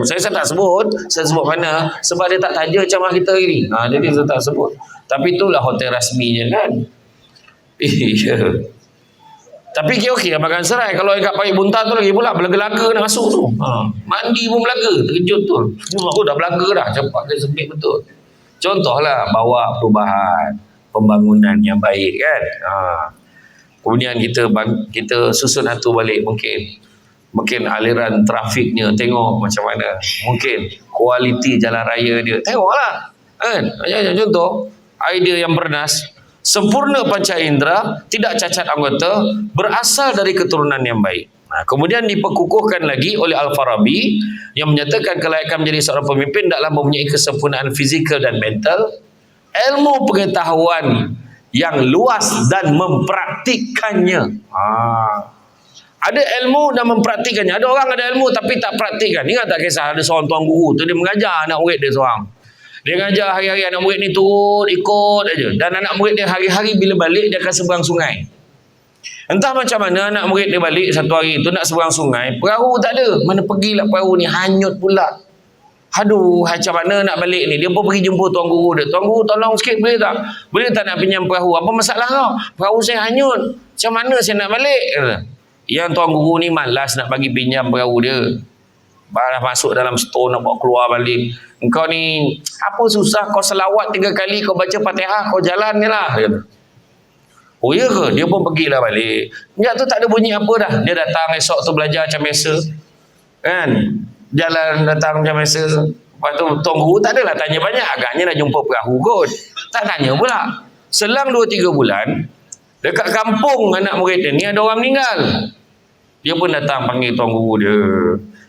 Saya tak sebut. Saya sebut mana? Sebab dia tak taja macam kita ini. Jadi saya tak sebut. Tapi itulah hotel rasminya kan. Tapi okey lah Bagan Serai. Kalau kat Pahit Buntar tu lagi pula belaga-laga nak masuk tu. Mandi pun belaga. Terkejut tu. Dah belaga dah. Cepat dia sempit betul. Contohlah bawa perubahan, pembangunan yang baik kan. Kemudian kita susun hatu balik mungkin Mungkin aliran trafiknya, tengok macam mana. Mungkin kualiti jalan raya dia, tengoklah. Kan? Contoh, idea yang bernas, sempurna panca indera, tidak cacat anggota, berasal dari keturunan yang baik. Nah, kemudian diperkukuhkan lagi oleh Al-Farabi yang menyatakan kelayakan menjadi seorang pemimpin adalah mempunyai kesempurnaan fizikal dan mental, ilmu pengetahuan yang luas dan mempraktikkannya. Ada ilmu dan mempraktikkannya. Ada orang ada ilmu tapi tak praktikkan. Ingat tak kisah ada seorang tuan guru tu, dia mengajar anak murid dia seorang. Dia mengajar hari-hari anak murid ni turun ikut aja. Dan anak murid dia hari-hari bila balik dia akan seberang sungai. Entah macam mana anak murid dia balik satu hari tu nak seberang sungai, perahu tak ada. Mana pergilah perahu ni, hanyut pula. Aduh, macam mana nak balik ni? Dia pun pergi jumpa tuan guru dia. Tuan guru, tolong sikit boleh tak? Boleh tak nak pinjam perahu? Apa masalah kau? Perahu saya hanyut. Macam mana saya nak balik? Yang tuan guru ni malas nak bagi pinjam perahu dia. Balas masuk dalam store nak bawa keluar balik. Engkau ni, apa susah? Kau selawat 3 kali, kau baca Fatihah, kau jalan je lah. Oh ya ke? Dia pun pergilah balik. Sekejap tu tak ada bunyi apa dah. Dia datang esok tu belajar macam biasa. Kan? Jalan datang macam biasa. Lepas tu tuan guru tak adalah tanya banyak, agaknya dah jumpa perahu kot. Tak tanya pula. Selang 2-3 bulan, dekat kampung anak murid dia ni ada orang meninggal. Dia pun datang panggil tuan guru dia.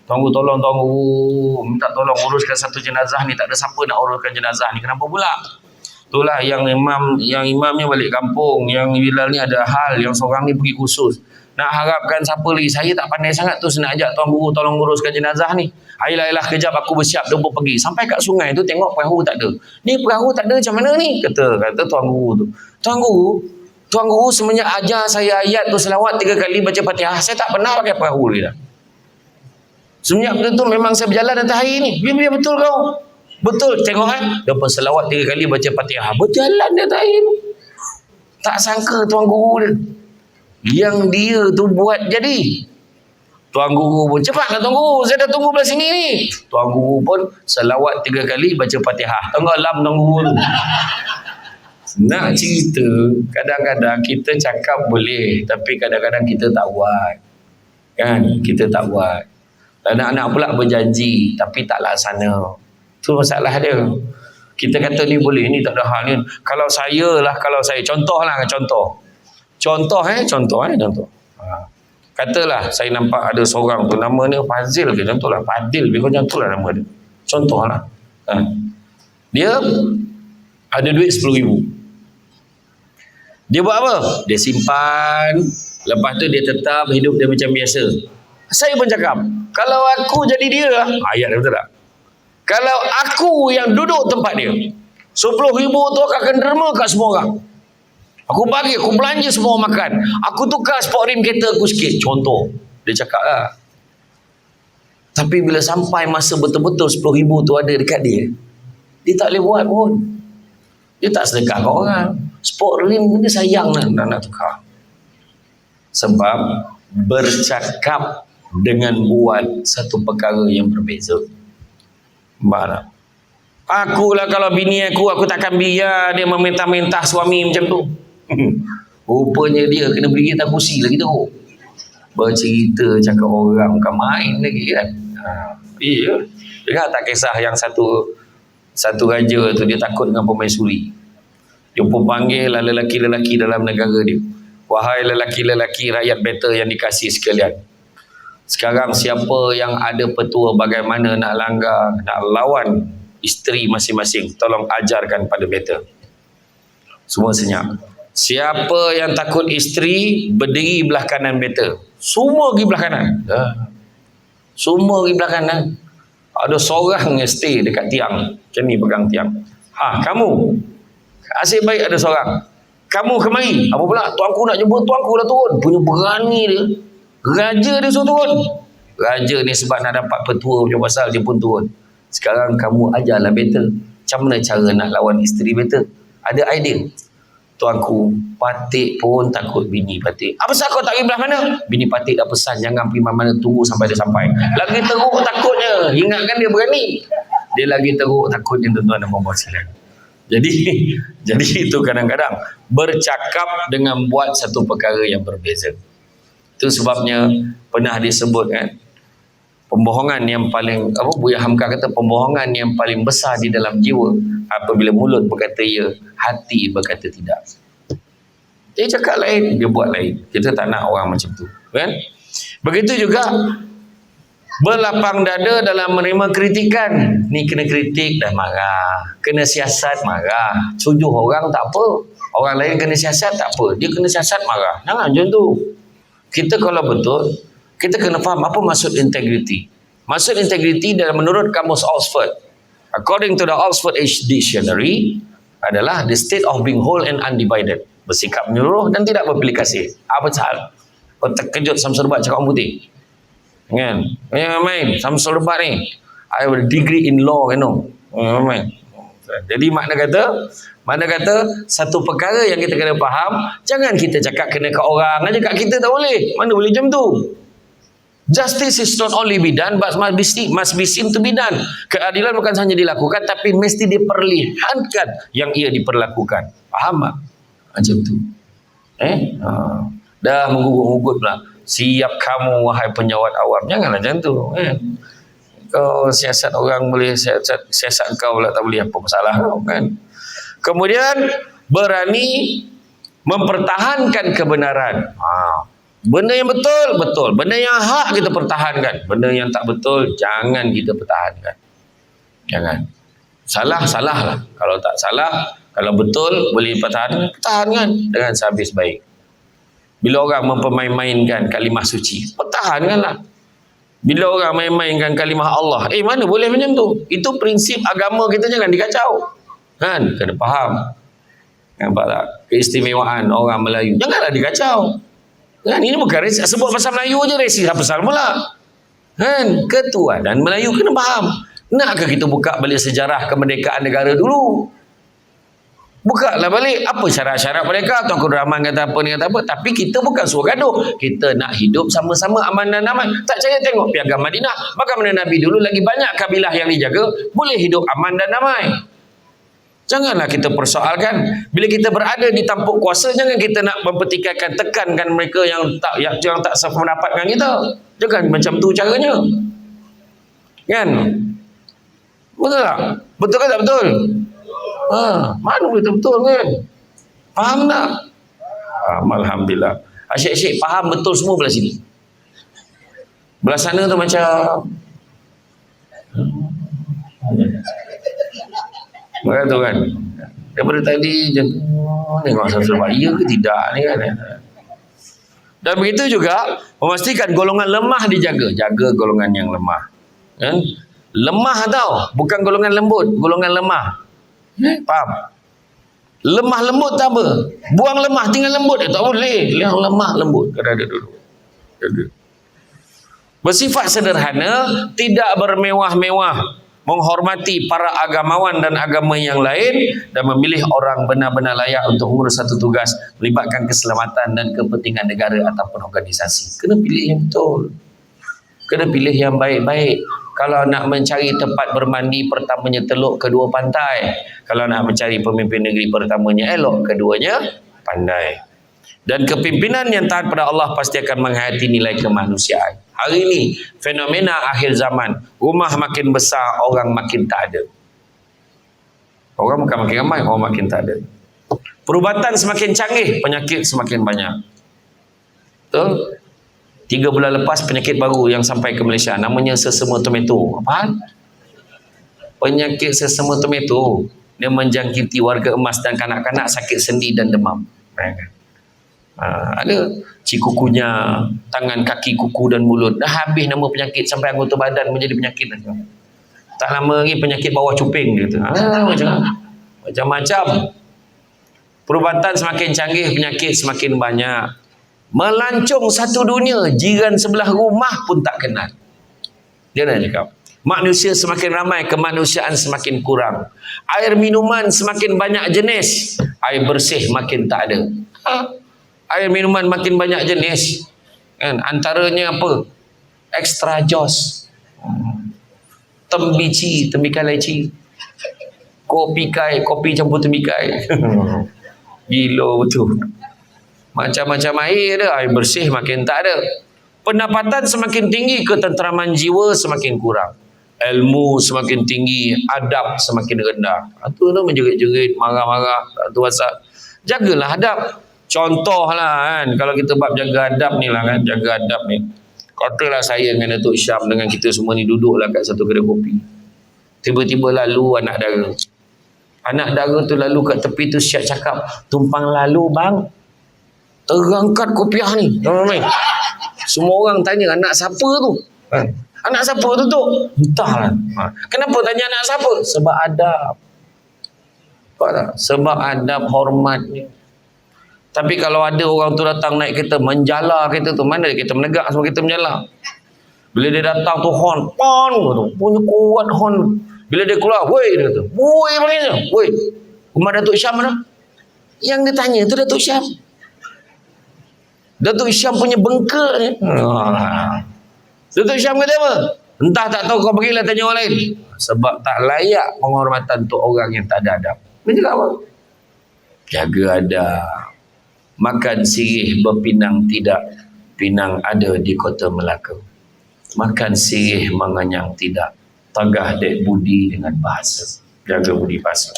Tuan guru, tolong tuan guru, minta tolong uruskan satu jenazah ni, tak ada siapa nak uruskan jenazah ni. Kenapa pula? Itulah yang imamnya balik kampung, yang Bilal ni ada hal, yang seorang ni pergi khusus. Nak harapkan siapa lagi? Saya tak pandai sangat tu, nak ajak tuan guru tolong uruskan jenazah ni. Ayolah kejap aku bersiap, dia pun pergi. Sampai kat sungai tu tengok perahu tak ada. Ni perahu tak ada macam mana ni? Kata tuan guru tu. Tuan guru semenjak ajar saya ayat tu selawat 3 kali baca Fatihah, saya tak pernah pakai perahu ni dah. Semenjak tu memang saya berjalan atas air ni. Biar betul kau. Betul, tengok kan. Dia pun selawat 3 kali baca Fatihah, berjalan di atas air. Tak sangka tuan guru dia yang dia tu buat jadi. Tuan guru pun, cepatlah tuan guru, saya dah tunggu belah sini ni. Tuan guru pun selawat 3 kali baca Fatihah. Tengok lam tuan guru tu. Nak cerita, kadang-kadang kita cakap boleh, tapi kadang-kadang kita tak buat. Kan? Kita tak buat. Anak-anak pula berjanji, tapi tak laksana. Itu masalah dia. Kita kata ni boleh, ni tak ada hal ni. Kalau saya, contoh. Katalah saya nampak ada seorang tu, nama dia Fazil ke, contohlah Fadil, contohlah nama dia. Contohlah. Dia ada duit 10,000. Dia buat apa? Dia simpan, lepas tu dia tetap hidup dia macam biasa. Saya pun cakap, kalau aku jadi dia, ayat dia betul tak? Kalau aku yang duduk tempat dia, 10,000 tu akan derma kat semua orang. Aku bagi, aku belanja semua makan. Aku tukar sport rim kereta aku sikit. Contoh. Dia cakap lah. Tapi bila sampai masa betul-betul 10,000 tu ada dekat dia, dia tak boleh buat pun. Dia tak sedekah ke orang. Sport rim pun dia sayang nak tukar. Sebab bercakap dengan buat satu perkara yang berbeza. Mana? Akulah kalau bini aku takkan biar dia meminta-minta suami macam tu. Rupanya dia kena beri kita kursi lagi tu. Bercerita cakap orang bukan main lagi kan. Iya. Dengar tak kisah yang satu raja tu, dia takut dengan permaisuri. Dia pun panggil lelaki-lelaki dalam negara dia. Wahai lelaki-lelaki rakyat better yang dikasihi sekalian. Sekarang siapa yang ada petua bagaimana nak langgar, nak lawan isteri masing-masing, tolong ajarkan pada better. Semua senyap. Siapa yang takut isteri, berdiri belah kanan better. Semua pergi belah kanan. Semua pergi belah kanan. Ada seorang yang stay dekat tiang. Macam ni pegang tiang. Kamu. Asyik baik ada seorang. Kamu kemari. Apa pula? Tuanku nak jumpa, tuanku dah turun. Punya berani dia. Raja dia suruh turun. Raja ni sebab nak dapat petua macam pasal, dia pun turun. Sekarang kamu ajarlah better. Macam mana cara nak lawan isteri better? Ada idea. Tuanku, Patik pun takut bini Patik. Apa sebab kau tak pergi belah mana? Bini Patik dah pesan jangan pergi mana-mana, tunggu sampai dia sampai. Lagi teruk takutnya. Ingatkan dia berani. Dia lagi teruk takutnya, tuan-tuan dan puan-puan sekalian. Jadi itu kadang-kadang bercakap dengan buat satu perkara yang berbeza. Itu sebabnya pernah disebut kan, Pembohongan yang paling Buya Hamka kata pembohongan yang paling besar di dalam jiwa apabila mulut berkata ya, hati berkata tidak. Dia cakap lain, dia buat lain. Kita tak nak orang macam tu, kan? Begitu juga berlapang dada dalam menerima kritikan. Ni kena kritik dah marah, kena siasat marah. Tujuh orang tak apa, orang lain kena siasat tak apa, dia kena siasat marah. Jangan macam tu. Kita kalau betul, kita kena faham apa maksud integriti. Maksud integriti dalam menurut kamus Oxford, according to the Oxford Dictionary, adalah the state of being whole and undivided, bersikap menyeluruh dan tidak berpilih kasih. Apa hal? Kau terkejut Samsul Rebat cakap orang putih, kan? Yang main Samsul Rebat ni, I have a degree in law, you know. Main. Jadi makna kata satu perkara yang kita kena faham, jangan kita cakap kena kat orang aja, kat kita tak boleh. Mana boleh macam tu? Justice is not only be done but must be seen to be done. Keadilan bukan hanya dilakukan tapi mesti diperlihatkan yang ia diperlakukan. Faham tak? Macam tu. Dah menggugut-gugut pula. Siap kamu wahai penyawat awam. Janganlah macam tu. Kau siasat orang boleh, siasat kau pula tak boleh, apa masalah kau, kan? Kemudian berani mempertahankan kebenaran. Benda yang betul, betul. Benda yang hak kita pertahankan. Benda yang tak betul, jangan kita pertahankan. Jangan. Salah, salah lah. Kalau tak salah, kalau betul boleh pertahankan dengan sehabis baik. Bila orang mempermain-mainkan kalimah suci, pertahankanlah. Bila orang main-mainkan kalimah Allah, mana boleh macam tu? Itu prinsip agama kita, jangan dikacau. Kan? Kena faham. Nampak tak? Keistimewaan orang Melayu, janganlah dikacau. Kan? Ini bukan sebut pasal Melayu je resi pasal mula. Kan? Ketuhanan Melayu kena faham. Nakkah kita buka balik sejarah kemerdekaan negara dulu? Bukalah balik apa syarat-syarat mereka. Tuan Abdul Rahman kata apa, ni kata apa. Tapi kita bukan suruh gaduh. Kita nak hidup sama-sama aman dan aman. Tak percaya tengok Piagam Madinah. Bagaimana Nabi dulu lagi banyak kabilah yang dijaga, boleh hidup aman dan damai. Janganlah kita persoalkan. Bila kita berada di tampuk kuasa, jangan kita nak mempertikaikan, tekankan mereka yang tak sependapat dengan kita. Jangan macam tu caranya. Kan? Betul tak? Betul kan tak betul? Mana boleh betul kan? Faham tak? Alhamdulillah. Asyik-asyik faham betul semua belah sini. Belah sana tu macam macam tu kan. Daripada tadi tengok Samsul Rebat, iya ke tidak ni kan. Dan begitu juga memastikan golongan lemah dijaga. Jaga golongan yang lemah, kan? Lemah tau, bukan golongan lembut, golongan lemah. Faham? Lemah lembut tak apa. Buang lemah tinggal lembut, tak boleh. Yang lemah lembut kena ada dulu. Bersifat sederhana, tidak bermewah-mewah, menghormati para agamawan dan agama yang lain, dan memilih orang benar-benar layak untuk mengurus satu tugas, melibatkan keselamatan dan kepentingan negara ataupun organisasi. Kena pilih yang betul. Kena pilih yang baik-baik. Kalau nak mencari tempat bermandi, pertamanya Teluk, kedua pantai. Kalau nak mencari pemimpin negeri, pertamanya elok, keduanya pandai. Dan kepimpinan yang taat pada Allah pasti akan menghayati nilai kemanusiaan. Hari ini fenomena akhir zaman, rumah makin besar, orang makin tak ada. Orang bukan makin ramai, orang makin tak ada. Perubatan semakin canggih, penyakit semakin banyak. Betul? 3 bulan lepas penyakit baru yang sampai ke Malaysia, namanya sesama tomato. Apa? Penyakit sesama tomato. Dia menjangkiti warga emas dan kanak-kanak, sakit sendi dan demam. Ada cikukunya, tangan, kaki, kuku dan mulut. Dah habis nama penyakit sampai anggota badan menjadi penyakit. Tak lama lagi penyakit bawah cuping gitu. Macam-macam. Perubatan semakin canggih, penyakit semakin banyak. Melancong satu dunia, jiran sebelah rumah pun tak kenal. Dia nak cakap, manusia semakin ramai, kemanusiaan semakin kurang. Air minuman semakin banyak jenis, air bersih makin tak ada. Air minuman makin banyak jenis, kan? Antaranya apa? Extra Joss, tembici, tembikai leci, kopi kai, kopi campur tembikai. Gila betul. Macam-macam air ada, air bersih makin tak ada. Pendapatan semakin tinggi, ketenteraman jiwa semakin kurang. Ilmu semakin tinggi, adab semakin rendah. Itu tu menjerit-jerit, marah-marah, tu pasal. Jagalah adab. Contohlah kan, kalau kita bab jaga adab ni lah kan, jaga adab ni. Katalah saya dengan Datuk Syam dengan kita semua ni duduklah kat satu kedai kopi. Tiba-tiba lalu anak dara. Anak dara tu lalu kat tepi tu siap cakap, tumpang lalu bang. Terangkat kopiah ni. Semua orang tanya anak siapa tu? Anak siapa tu tu? Entahlah. Kenapa tanya anak siapa? Sebab adab. Sebab adab hormatnya. Tapi kalau ada orang tu datang naik kereta, menjala kereta tu, mana kita menegak semua kita menjala. Bila dia datang tu horn, pon tu, punya kuat horn. Bila dia keluar, woi dia kata, woi panggilnya, woi. Rumah Datuk Syam mana? Yang dia tanya tu Datuk Syam. Datuk Syam punya bengkak ni. Datuk Syam kata apa? Entah, tak tahu, kau pergilah tanya orang lain. Sebab tak layak penghormatan untuk orang yang tak ada adab. Dia cakap apa? Jaga adab. Makan sirih berpinang tidak, pinang ada di kota Melaka. Makan sirih menganyang tidak, tagah dek budi dengan bahasa. Jaga budi bahasa.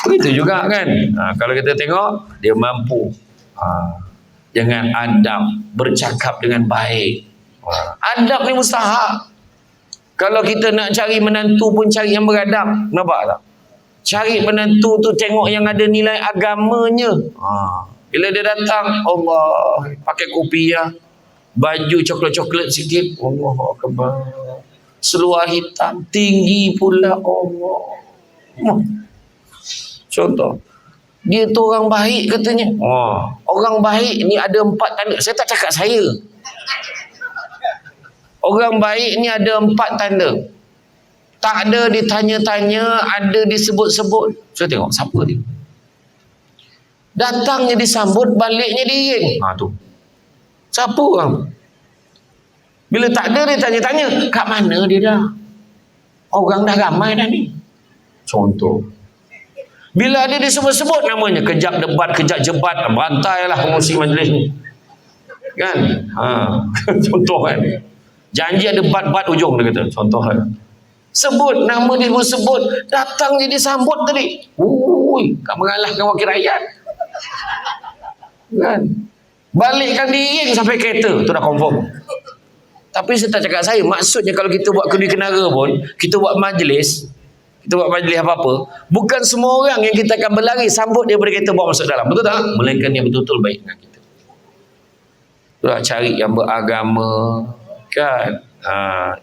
Begitu juga kan. Kalau kita tengok, dia mampu dengan adab, bercakap dengan baik. Adab ni mustahak. Kalau kita nak cari menantu pun cari yang beradab. Nampak tak? Cari menantu tu tengok yang ada nilai agamanya. Bila dia datang, Allah, pakai kopiah, baju coklat-coklat sikit, Allah Akbar. Seluar hitam, tinggi pula, Allah. Contoh, dia tu orang baik katanya. Orang baik ni ada 4 tanda. Saya tak cakap saya. Orang baik ni ada 4 tanda. Tak ada ditanya-tanya, ada disebut-sebut. Saya tengok siapa dia. Datangnya disambut, baliknya diiring. Tu. Siapa orang? Bila tak ada dia tanya-tanya, kat mana dia dah? Orang dah ramai dah ni. Contoh. Bila ada disebut-sebut namanya, kejap debat, kejap jebat, bantailah pengurusi majlis ni. Kan? Contoh kan. Janji ada bat-bat ujung dia kata. Contoh lah. Sebut nama dia pun sebut, datang je disambut tadi. Kau mengalahkan wakil rakyat. Kan? Balikkan diiring sampai kereta, tu dah confirm. Tapi saya tak cakap saya, maksudnya kalau kita buat kedui kenara pun, kita buat majlis apa-apa, bukan semua orang yang kita akan berlari sambut dia daripada kereta bawa masuk dalam. Betul tak? Melainkan dia betul-betul baik dengan kita. Itulah cari yang beragama, kan?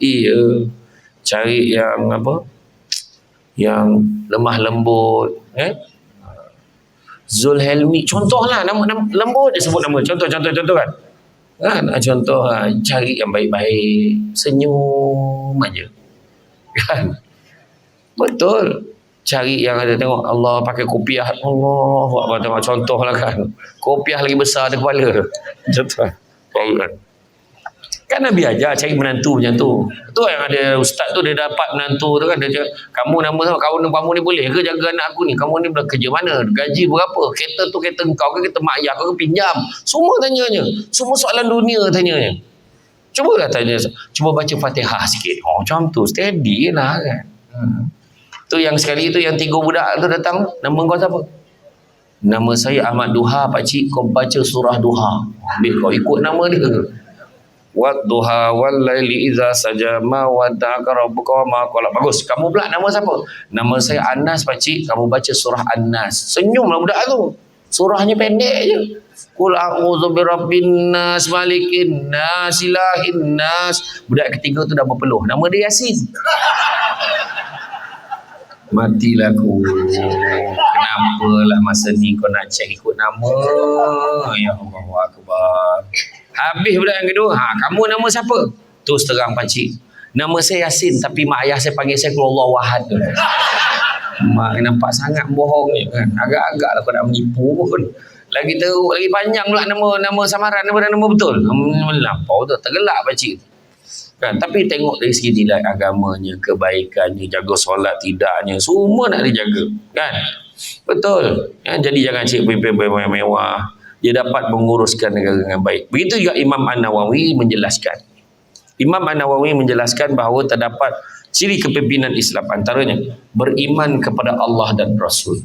Iya. Cari yang apa? Yang lemah lembut, Zulhelmi, contohlah nama lembut dia sebut nama. Contoh kan. Contoh cari yang baik-baik, senyum aja. Kan? Betul. Cari yang ada tengok Allah pakai kopiah, Allah tengok contohlah kan. Kopiah lagi besar ada kepala. Contoh. Kan Nabi ajar cari menantu macam tu. Tu yang ada ustaz tu, dia dapat menantu tu kan, dia cakap, kamu kamu ni boleh ke jaga anak aku ni? Kamu ni bekerja mana? Gaji berapa? Kereta tu kereta kau ke kereta mak ayah kau ke pinjam? Semua tanyanya. Semua soalan dunia tanyanya. Cubalah tanya. Cuba baca Fatihah sikit. Macam tu. Steady lah kan. Tu yang sekali tu yang 3 budak tu datang. Nama kau siapa? Nama saya Ahmad Duha, pakcik. Kau baca surah Duha. Ambil kau ikut nama dia. Wadduha wal laili idza saja ma wadda'aka rabbuka wa ma qala. Bagus. Kamu pula nama siapa? Nama saya Anas, pakcik. Kamu baca surah An-Nas. Senyumlah budak tu. Surahnya pendek je. Qul a'udzu birabbin nas, malikin nas, ilahin nas. Budak ketiga tu dah berpeluh. Nama dia Yasin. Matilah aku. Kenapalah masa ni kau nak cek ikut nama? Ya Allah Akbar. Habis budak yang kedua, kamu nama siapa? Terus terang pakcik, nama saya Yasin, tapi mak ayah saya panggil saya Qul Wahad. Mak nampak sangat bohong ni kan. Agak-agak lah kau nak menipu pun. Lagi teruk, lagi panjang pula nama samaran daripada nama betul. Melampau tu, tergelak pakcik. Kan? Tapi tengok dari segi nilai agamanya, kebaikannya, jaga solat tidaknya, semua nak dijaga. Kan? Betul. Jadi jangan cik pimpin mewah. dia dapat menguruskan negara dengan baik. Begitu juga Imam An-Nawawi menjelaskan. Imam An-Nawawi menjelaskan bahawa terdapat ciri kepimpinan Islam, antaranya beriman kepada Allah dan Rasul.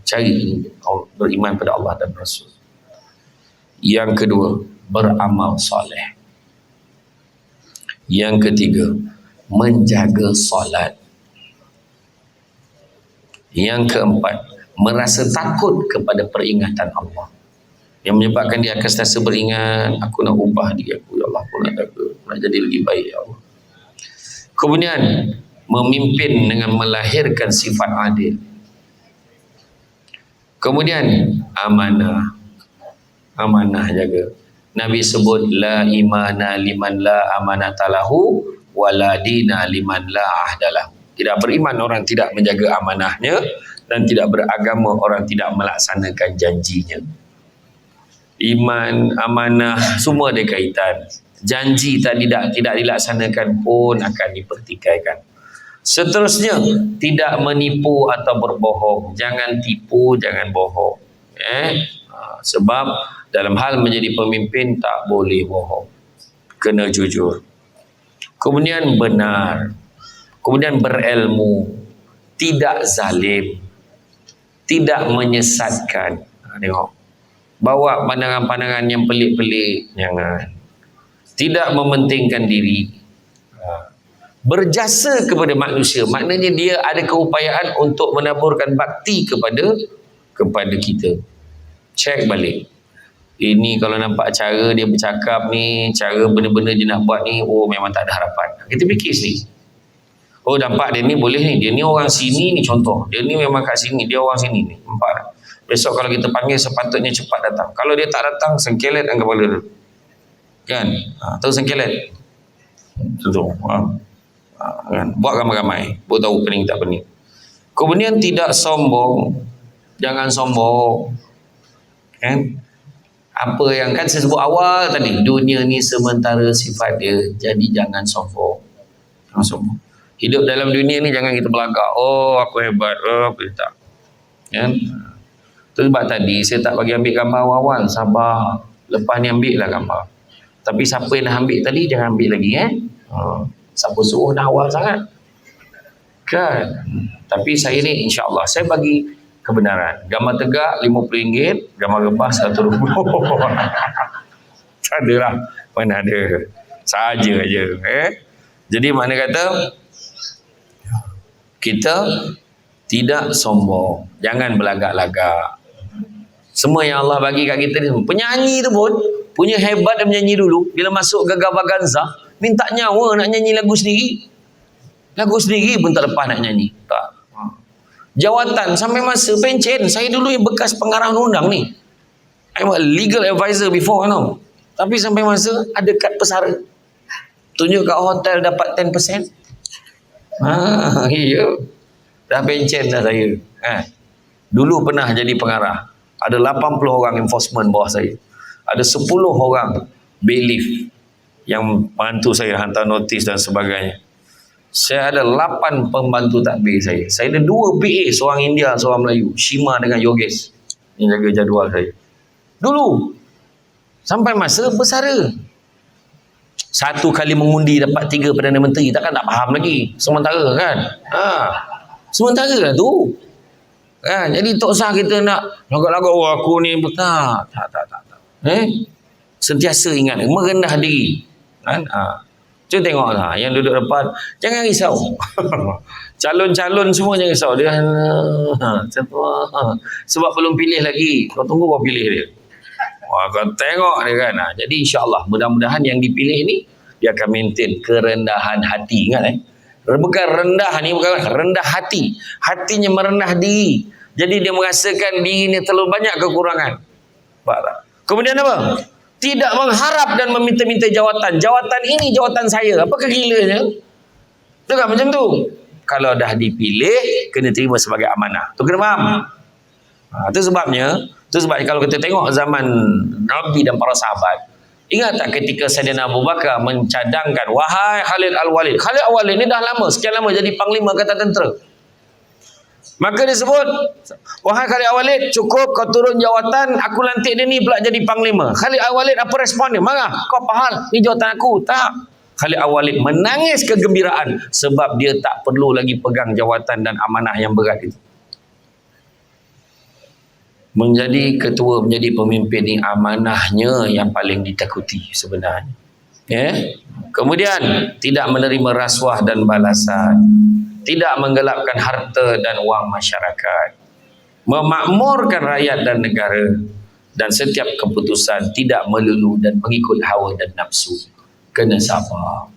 Cari beriman pada Allah dan Rasul. Yang kedua, beramal soleh. Yang ketiga, menjaga solat. Yang keempat, merasa takut kepada peringatan Allah, yang menyebabkan dia akan sentiasa beringat, aku nak ubah diri aku, ya Allah, aku nak jadi lebih baik, ya Allah. Kemudian memimpin dengan melahirkan sifat adil. Kemudian amanah jaga. Nabi sebut la imana liman la amanatalahu wala dina liman la ahdalahu. Tidak beriman orang tidak menjaga amanahnya, dan tidak beragama orang tidak melaksanakan janjinya. Iman, amanah, semua ada kaitan. Janji tidak dilaksanakan pun akan dipertikaikan. Seterusnya, tidak menipu atau berbohong. Jangan tipu, jangan bohong. Sebab dalam hal menjadi pemimpin tak boleh bohong. Kena jujur. Kemudian benar. Kemudian berilmu. Tidak zalim. Tidak menyesatkan. Tengok. Bawa pandangan-pandangan yang pelik-pelik. Jangan. Tidak mementingkan diri. Berjasa kepada manusia. Maknanya dia ada keupayaan untuk menaburkan bakti kepada kita. Cek balik. Ini kalau nampak cara dia bercakap ni, cara benda-benda dia nak buat ni, oh memang tak ada harapan. Kita fikir sendiri. Oh nampak dia ni boleh ni. Dia ni orang sini ni contoh. Dia ni memang kat sini. Dia orang sini ni. Nampak tak? Besok kalau kita panggil sepatutnya cepat datang. Kalau dia tak datang, sengkelet dan kepala dia. Kan? Tahu sengkelet? Contoh. Kan? Buat ramai-ramai. Buat tahu pening tak pening. Kemudian tidak sombong. Jangan sombong. Kan? Apa yang kan saya sebut awal tadi. Dunia ni sementara sifat dia. Jadi jangan sombong. Jangan sombong. Hidup dalam dunia ni jangan kita belagak. Oh aku hebat. Oh aku tak. Kan? Itu sebab tadi saya tak bagi ambil gambar awal. Sabar. Lepas ni ambil lah gambar. Tapi siapa yang nak ambil tadi jangan ambil lagi. Siapa suruh dah awal sangat. Kan? Tapi saya ni insya-Allah saya bagi kebenaran. Gambar tegak RM50, gambar rebah RM1. Tak ada lah. Mana ada. Saja aja. Jadi mana kata kita tidak sombong. Jangan belagak-lagak. Semua yang Allah bagi kat kita ni. Penyanyi tu pun punya hebat dia menyanyi dulu. Bila masuk Gaga Vaganza, minta nyawa nak nyanyi lagu sendiri. Lagu sendiri pun tak lepas nak nyanyi. Tak. Jawatan sampai masa pencen. Saya dulu yang bekas pengarah undang ni. I'm a legal advisor before, you know. Tapi sampai masa ada kad pesara. Tunjuk kat hotel dapat 10%. Iya. Dah pencen dah saya. Dulu pernah jadi pengarah. Ada 80 orang enforcement bawah saya. Ada 10 orang bailiff yang bantu saya hantar notis dan sebagainya. Saya ada 8 pembantu takbir saya. Saya ada 2 PA, seorang India, seorang Melayu. Shima dengan Yogesh yang jaga jadual saya. Dulu. Sampai masa bersara. 1 kali mengundi dapat 3 Perdana Menteri. Takkan tak faham lagi. Sementara kan. Sementara lah tu. Kan? Jadi tak usah kita nak lagak-lagak aku ni. Tak. Sentiasa ingat. Merendah diri. Kan? Cuba tengok lah. Yang duduk depan. Jangan risau. Calon-calon semua jangan risau. Dia sebab belum pilih lagi. Kau tunggu kau pilih dia. Kau tengok dia kan. Jadi insyaAllah mudah-mudahan yang dipilih ni dia akan maintain kerendahan hati. Ingat bukan rendah ni, bukan rendah hati. Hatinya merendah diri. Jadi dia merasakan diri ni terlalu banyak kekurangan. Kemudian apa? Tidak mengharap dan meminta-minta jawatan. Jawatan ini jawatan saya. Apa kegilanya? Itu kan macam tu. Kalau dah dipilih, kena terima sebagai amanah. Tu kena faham. Itu sebabnya kalau kita tengok zaman Nabi dan para sahabat, ingat tak ketika Sayyidina Abu Bakar mencadangkan, wahai Khalid Al-Walid. Khalid Al-Walid ni dah lama, sekian lama jadi panglima kata tentera. Maka disebut, wahai Khalid Al-Walid, cukup kau turun jawatan, aku lantik dia ni pula jadi panglima. Khalid Al-Walid apa respon dia? Marah, kau pahal, ni jawatan aku. Tak. Khalid Al-Walid menangis kegembiraan sebab dia tak perlu lagi pegang jawatan dan amanah yang berat itu. Menjadi ketua, menjadi pemimpin ni amanahnya yang paling ditakuti sebenarnya. Ya. Kemudian tidak menerima rasuah dan balasan, tidak menggelapkan harta dan wang masyarakat, memakmurkan rakyat dan negara, dan setiap keputusan tidak melulu dan mengikut hawa dan nafsu. Kena sabar.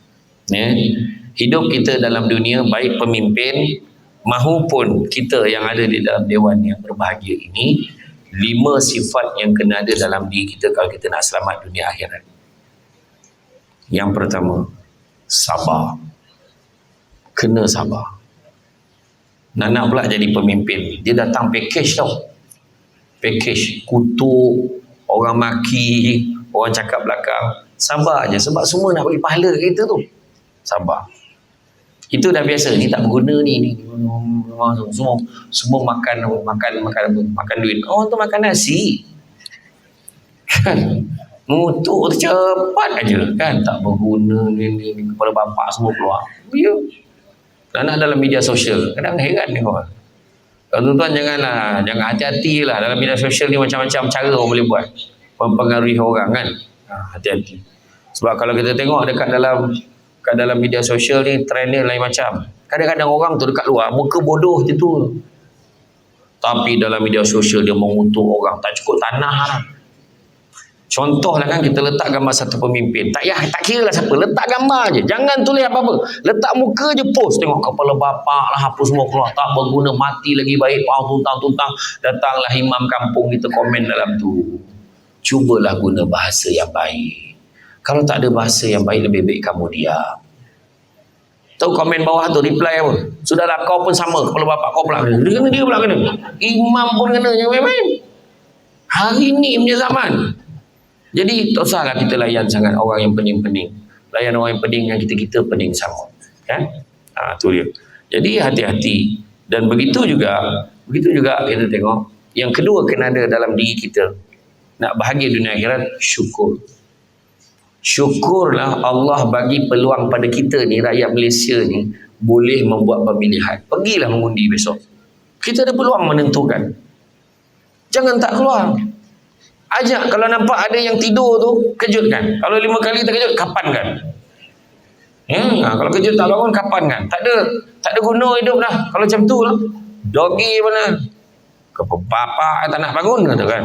Ya. Hidup kita dalam dunia, baik pemimpin mahupun kita yang ada di dalam dewan yang berbahagia ini, 5 sifat yang kena ada dalam diri kita kalau kita nak selamat dunia akhirat. Yang pertama, sabar. Kena sabar. Nak pula jadi pemimpin, dia datang package tau. Package, kutuk, orang maki, orang cakap belakang. Sabar aja sebab semua nak bagi pahala kita tu. Sabar. Itu dah biasa, ni tak berguna ni semua makan duit. Orang tu makan nasi. Kan? Ngutuk cepat aja kan, tak berguna ni kepala bapak semua keluar. Ya. Anak dalam media sosial, kadang heran ni orang. Tuan-tuan jangan hati-hati lah dalam media sosial ni, macam-macam cara orang boleh buat mempengaruhi orang kan. Hati-hati. Sebab kalau kita tengok dekat dalam media sosial ni, trend dia lain macam. Kadang-kadang orang tu dekat luar muka bodoh je tu, tapi dalam media sosial dia mengutuk orang tak cukup tanah lah. Contohlah kan, kita letak gambar satu pemimpin, tak kira lah siapa, letak gambar je, jangan tulis apa-apa, letak muka je, post, tengok kepala bapak lah apa semua keluar, tak berguna, mati lagi baik, tuntang, datanglah imam kampung kita komen dalam tu. Cubalah guna bahasa yang baik. Kalau tak ada bahasa yang baik, lebih baik kamu diam. Tahu komen bawah tu reply apa? Sudahlah, kau pun sama, kepala bapak kau pula kena, dia pula kena, imam pun kena, jangan main-main. Hari ni punya zaman. Jadi tak usahlah kita layan sangat orang yang pening-pening. Layan orang yang pening, yang kita pening sama. Kan? Tu dia. Jadi hati-hati. Dan begitu juga kita tengok. Yang kedua kena ada dalam diri kita. Nak bahagia dunia akhirat, syukur. Syukurlah Allah bagi peluang pada kita ni, rakyat Malaysia ni, boleh membuat pemilihan. Pergilah mengundi besok. Kita ada peluang menentukan. Jangan tak keluar. Ajak, kalau nampak ada yang tidur tu, kejutkan. Kalau 5 kali terkejut, kapankan. Kalau kejut tak bangun, kapankan. Tak ada guna hidup dah. Kalau macam tu lah. Dogi mana? Bapak tak nak bangun kata kan.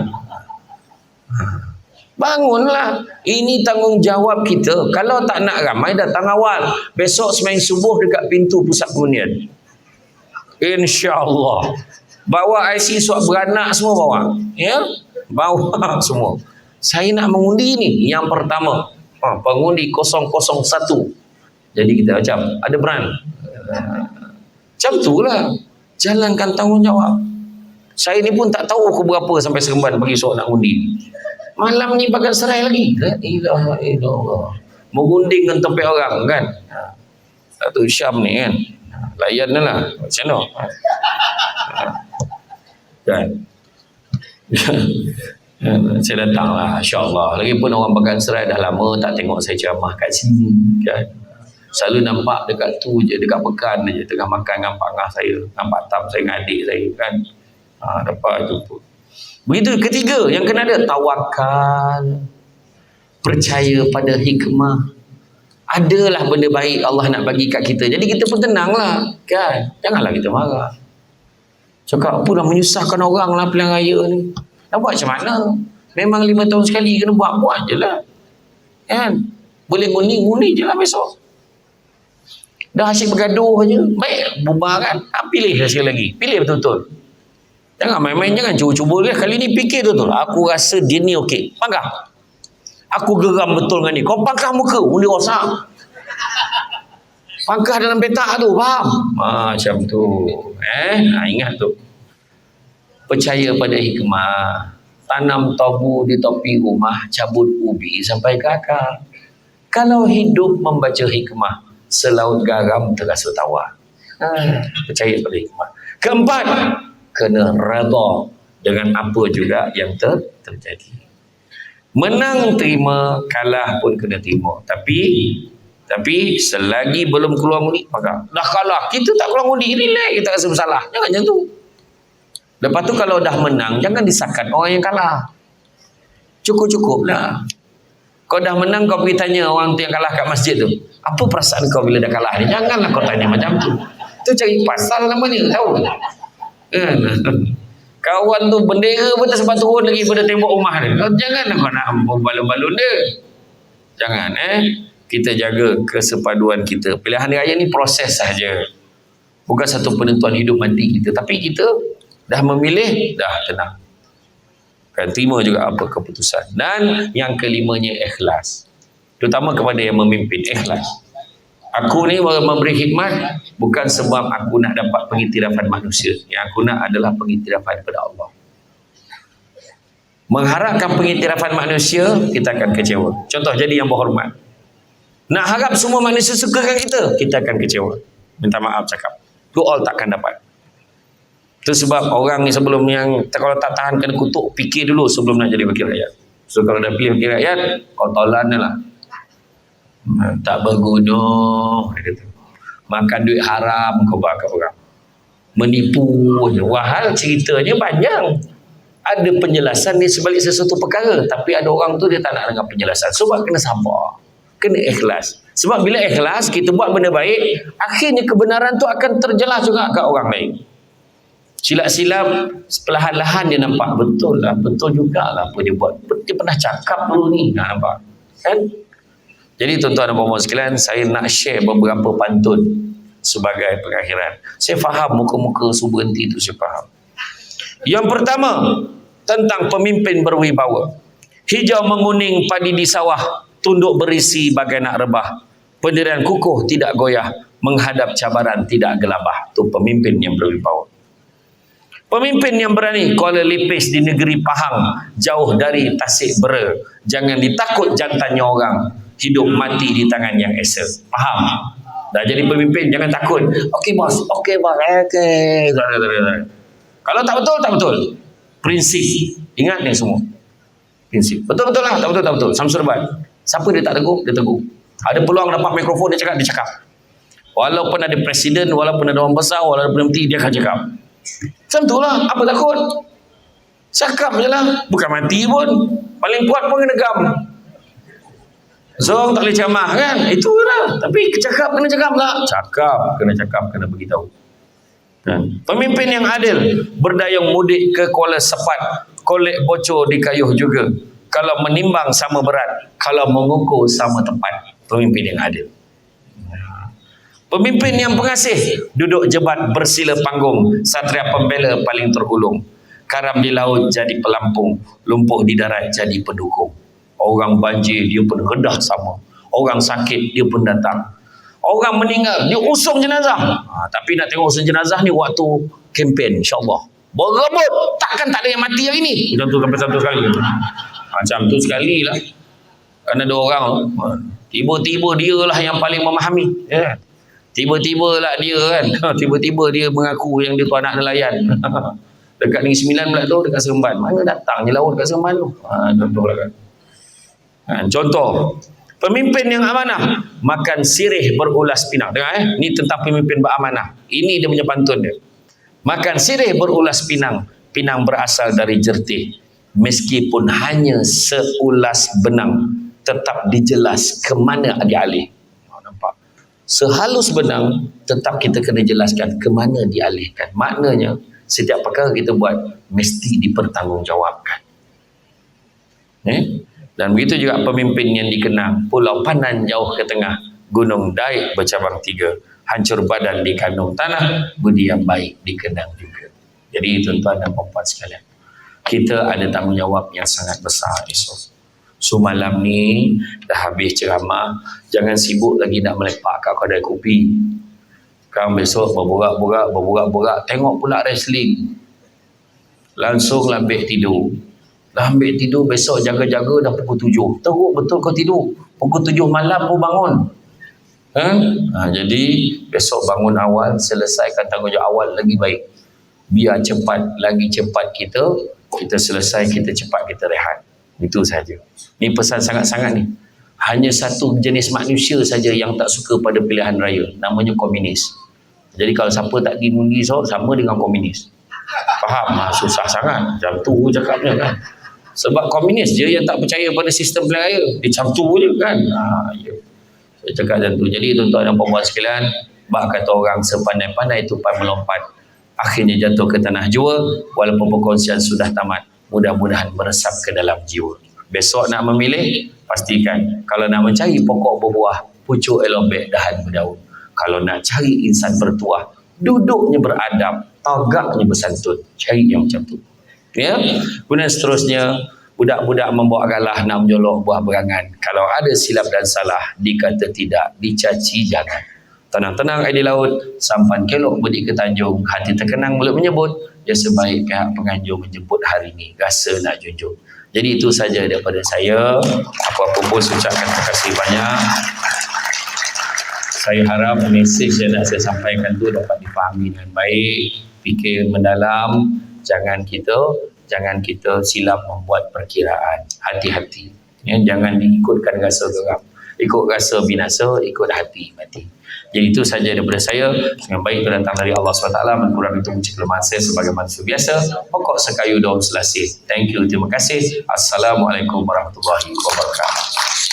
Bangunlah. Ini tanggungjawab kita. Kalau tak nak ramai, datang awal. Besok semain subuh dekat pintu pusat pengundian. InsyaAllah. Bawa IC suap beranak semua bawa. Ya? Bawa semua. Saya nak mengundi ni. Yang pertama, pengundi 001. Jadi kita macam ada beran. Macam tu lah. Jalankan tanggungjawab. Saya ni pun tak tahu pukul berapa sampai Seremban bagi suap nak undi. Malam ni bakal serai lagi. La ilaha illallah. Mengundi dengan tempat orang kan. Satu Syam ni kan. Layan lah. Macam mana? Kan. Saya datang lah, insyaAllah. Lagipun orang Bagan Serai dah lama tak tengok saya ceramah kat sini kan. Selalu nampak dekat tu je, dekat Pekan je, tengah makan dengan Pak Ngah saya, dengan Pak Tam saya, dengan adik saya kan. Dapat jumpa. Begitu. Ketiga yang kena ada, tawakal, percaya pada hikmah. Adalah benda baik Allah nak bagi kat kita, jadi kita pun tenang lah kan. Janganlah kita marah. Cakap apa dah menyusahkan orang lah pilihan raya ni. Nak buat macam mana? Memang 5 tahun sekali kena buat je lah. Kan? Boleh ngundi je lah besok. Dah asyik bergaduh je. Baik, bubar kan? Pilih sekali lagi. Pilih betul-betul. Jangan main-main, jangan cuba-cuba. Kali ni fikir betul-betul. Aku rasa dia ni okey. Pangkah. Aku geram betul dengan ni. Kau pangkah muka, undi rosak. Pangkah dalam petak tu, faham? Macam tu. Ingat tu. Percaya pada hikmah. Tanam tobu di topi rumah, cabut ubi sampai ke akar. Kalau hidup membaca hikmah, selaut garam terasa tawar. Percaya pada hikmah. Keempat, kena redha dengan apa juga yang terjadi. Menang terima, kalah pun kena terima. Tapi selagi belum keluar undi, maka dah kalah, kita tak keluar undi, relax, kita rasa bersalah. Jangan macam tu. Lepas tu kalau dah menang, jangan disahkan orang yang kalah. Cukup-cukuplah. Kau dah menang, kau pergi tanya orang tu yang kalah kat masjid tu, apa perasaan kau bila dah kalah ni? Janganlah kau tanya macam tu. Tu cari pasal namanya, tahu? Kawan tu bendera pun tak sempat turun lagi pada tembok rumah dia. Janganlah kau nak balun-balun dia. Jangan kita jaga kesepaduan kita. Pilihan raya ni proses sahaja. Bukan satu penentuan hidup mati kita. Tapi kita dah memilih, dah tenang. Kan terima juga apa keputusan. Dan yang kelimanya ikhlas. Terutama kepada yang memimpin, ikhlas. Aku ni memberi khidmat bukan sebab aku nak dapat pengiktirafan manusia. Yang aku nak adalah pengiktirafan daripada Allah. Mengharapkan pengiktirafan manusia, kita akan kecewa. Contoh jadi yang berhormat. Nak harap semua manusia sukakan kita akan kecewa. Minta maaf cakap. Tu all takkan dapat. Itu sebab orang ni sebelum yang kalau tak tahan kena kutuk, fikir dulu sebelum nak jadi wakil rakyat. So kalau dah pilih wakil rakyat, kau tolan je lah. Tak berguna, dia kata. Makan duit haram kau buat kat orang. Menipu. Wahal ceritanya banyak. Ada penjelasan di sebalik sesuatu perkara, tapi ada orang tu dia tak nak dengar penjelasan. Sebab kena sabar, kena ikhlas. Sebab bila ikhlas, kita buat benda baik, akhirnya kebenaran tu akan terjelas juga kat orang lain. Silap-silap, perlahan-lahan dia nampak betul lah, betul jugalah apa dia buat. Dia pernah cakap dulu ni, nampak kan? Jadi tuan-tuan dan puan-puan sekalian, saya nak share beberapa pantun sebagai pengakhiran. Saya faham muka-muka subuh berhenti itu, saya faham. Yang pertama, tentang pemimpin berwibawa. Hijau menguning padi di sawah, tunduk berisi bagai nak rebah. Pendirian kukuh tidak goyah, menghadap cabaran tidak gelabah. Itu pemimpin yang berwibawa. Pemimpin yang berani, Kuala Lipis di negeri Pahang, jauh dari Tasik Bera. Jangan ditakut jantannya orang, hidup mati di tangan yang esa. Faham? Dah jadi pemimpin, jangan takut. Okey bos, okey bos, okey. Kalau tak betul, tak betul. Prinsip. Ingat ni semua. Prinsip. Betul-betul lah, tak betul, tak betul. Samsul Debat. Siapa dia tak tegur, dia tegur. Ada peluang dapat mikrofon, dia cakap, dia cakap. Walaupun ada presiden, walaupun ada orang besar, walaupun ada menteri, dia akan cakap. Macam tu lah, apa takut? Cakap je lah. Bukan mati pun. Paling kuat pun kena gam. Zong tak boleh camah kan? Itulah. Tapi cakap kena cakap lah. Cakap, kena beritahu. Pemimpin yang adil, berdayung mudik ke Kuala Sepat, kolek bocor di kayuh juga. Kalau menimbang sama berat, kalau mengukur sama tepat. Pemimpin yang adil. Pemimpin yang pengasih, duduk jebat bersila panggung, satria pembela paling terulung. Karam di laut jadi pelampung, lumpuh di darat jadi pendukung. Orang banjir dia pun redah sama. Orang sakit dia pun datang. Orang meninggal dia usung jenazah. Tapi nak tengok usung jenazah ni waktu kempen, insyaAllah. Berebut, takkan tak ada yang mati hari ni. Macam tu sampai satu sekali. Macam tu sekali lah. Kan ada orang tiba-tiba dia lah yang paling memahami. Tiba-tiba lah dia kan. Tiba-tiba dia mengaku yang dia tu anak nelayan. Dekat Negeri Sembilan pula tu, dekat Seremban. Mana datang je laut dekat Seremban tu. Contohlah kan. Contoh, pemimpin yang amanah, makan sirih berulas pinang. Dengar ni tentang pemimpin beramanah. Ini dia punya pantun dia. Makan sirih berulas pinang, pinang berasal dari jertih. Meskipun hanya seulas benang, tetap dijelas ke mana dialih. Nampak? Sehalus benang, tetap kita kena jelaskan ke mana dialihkan. Maknanya, setiap perkara kita buat, mesti dipertanggungjawabkan. Dan begitu juga pemimpin yang dikenang, Pulau Panan jauh ke tengah, Gunung Daik bercabang 3, hancur badan di kandung tanah, budi yang baik dikenang juga. Jadi tuan-tuan dan puan-puan sekalian, kita ada tanggungjawab yang sangat besar esok. So malam ni dah habis ceramah, jangan sibuk lagi nak melepak kat kedai kopi. Kau besok berborak-borak, tengok pula wrestling. Langsung lambik tidur. Dah ambil tidur, besok jaga-jaga dah pukul 7. Teruk betul kau tidur. Pukul 7 malam pun bangun. Jadi besok bangun awal, selesaikan tanggungjawab awal lagi baik. Biar cepat, lagi cepat kita selesai, kita cepat kita rehat. Itu saja. Ni pesan sangat-sangat ni. Hanya satu jenis manusia saja yang tak suka pada pilihan raya, namanya komunis. Jadi kalau siapa tak pergi undi sama dengan komunis. Faham? Susah sangat. Macam tu cakapnya kan. Sebab komunis je yang tak percaya pada sistem pilihan raya. Dia macam tu je kan. Ya. Saya cakap macam tu. Jadi tuan-tuan dan puan-puan sekalian, bak kata orang sepandai-pandai tupai melompat, akhirnya jatuh ke tanah jua. Walaupun perkongsian sudah tamat, mudah-mudahan meresap ke dalam jiwa. Besok nak memilih, pastikan kalau nak mencari pokok berbuah, pucuk elobek dahan berdaun. Kalau nak cari insan bertuah, duduknya beradab, tagaknya bersantun. Cari yang macam tu. Ya. Kemudian seterusnya, budak-budak membawa galah nak menjolok buah berangan. Kalau ada silap dan salah, dikata tidak, dicaci jangan. Tenang-tenang air di laut, sampan kelok budi ke tanjung, hati terkenang mulut menyebut, dia sebaik pihak penganjur menjemput hari ini, rasa nak junjung. Jadi itu saja daripada saya. Apa-apa pun saya ucapkan terima kasih banyak. Saya harap mesej yang nak saya sampaikan tu dapat dipahami dengan baik, fikir mendalam, jangan kita silap membuat perkiraan. Hati-hati. Ya, jangan diikutkan rasa geram. Ikut rasa binasa, ikut hati mati. Jadi itu saja daripada saya. Dengan baik itu datang dari Allah SWT. Menkurang itu mencegah kelemahan saya sebagai manusia biasa. Pokok sekayu daun selasih. Thank you. Terima kasih. Assalamualaikum warahmatullahi wabarakatuh.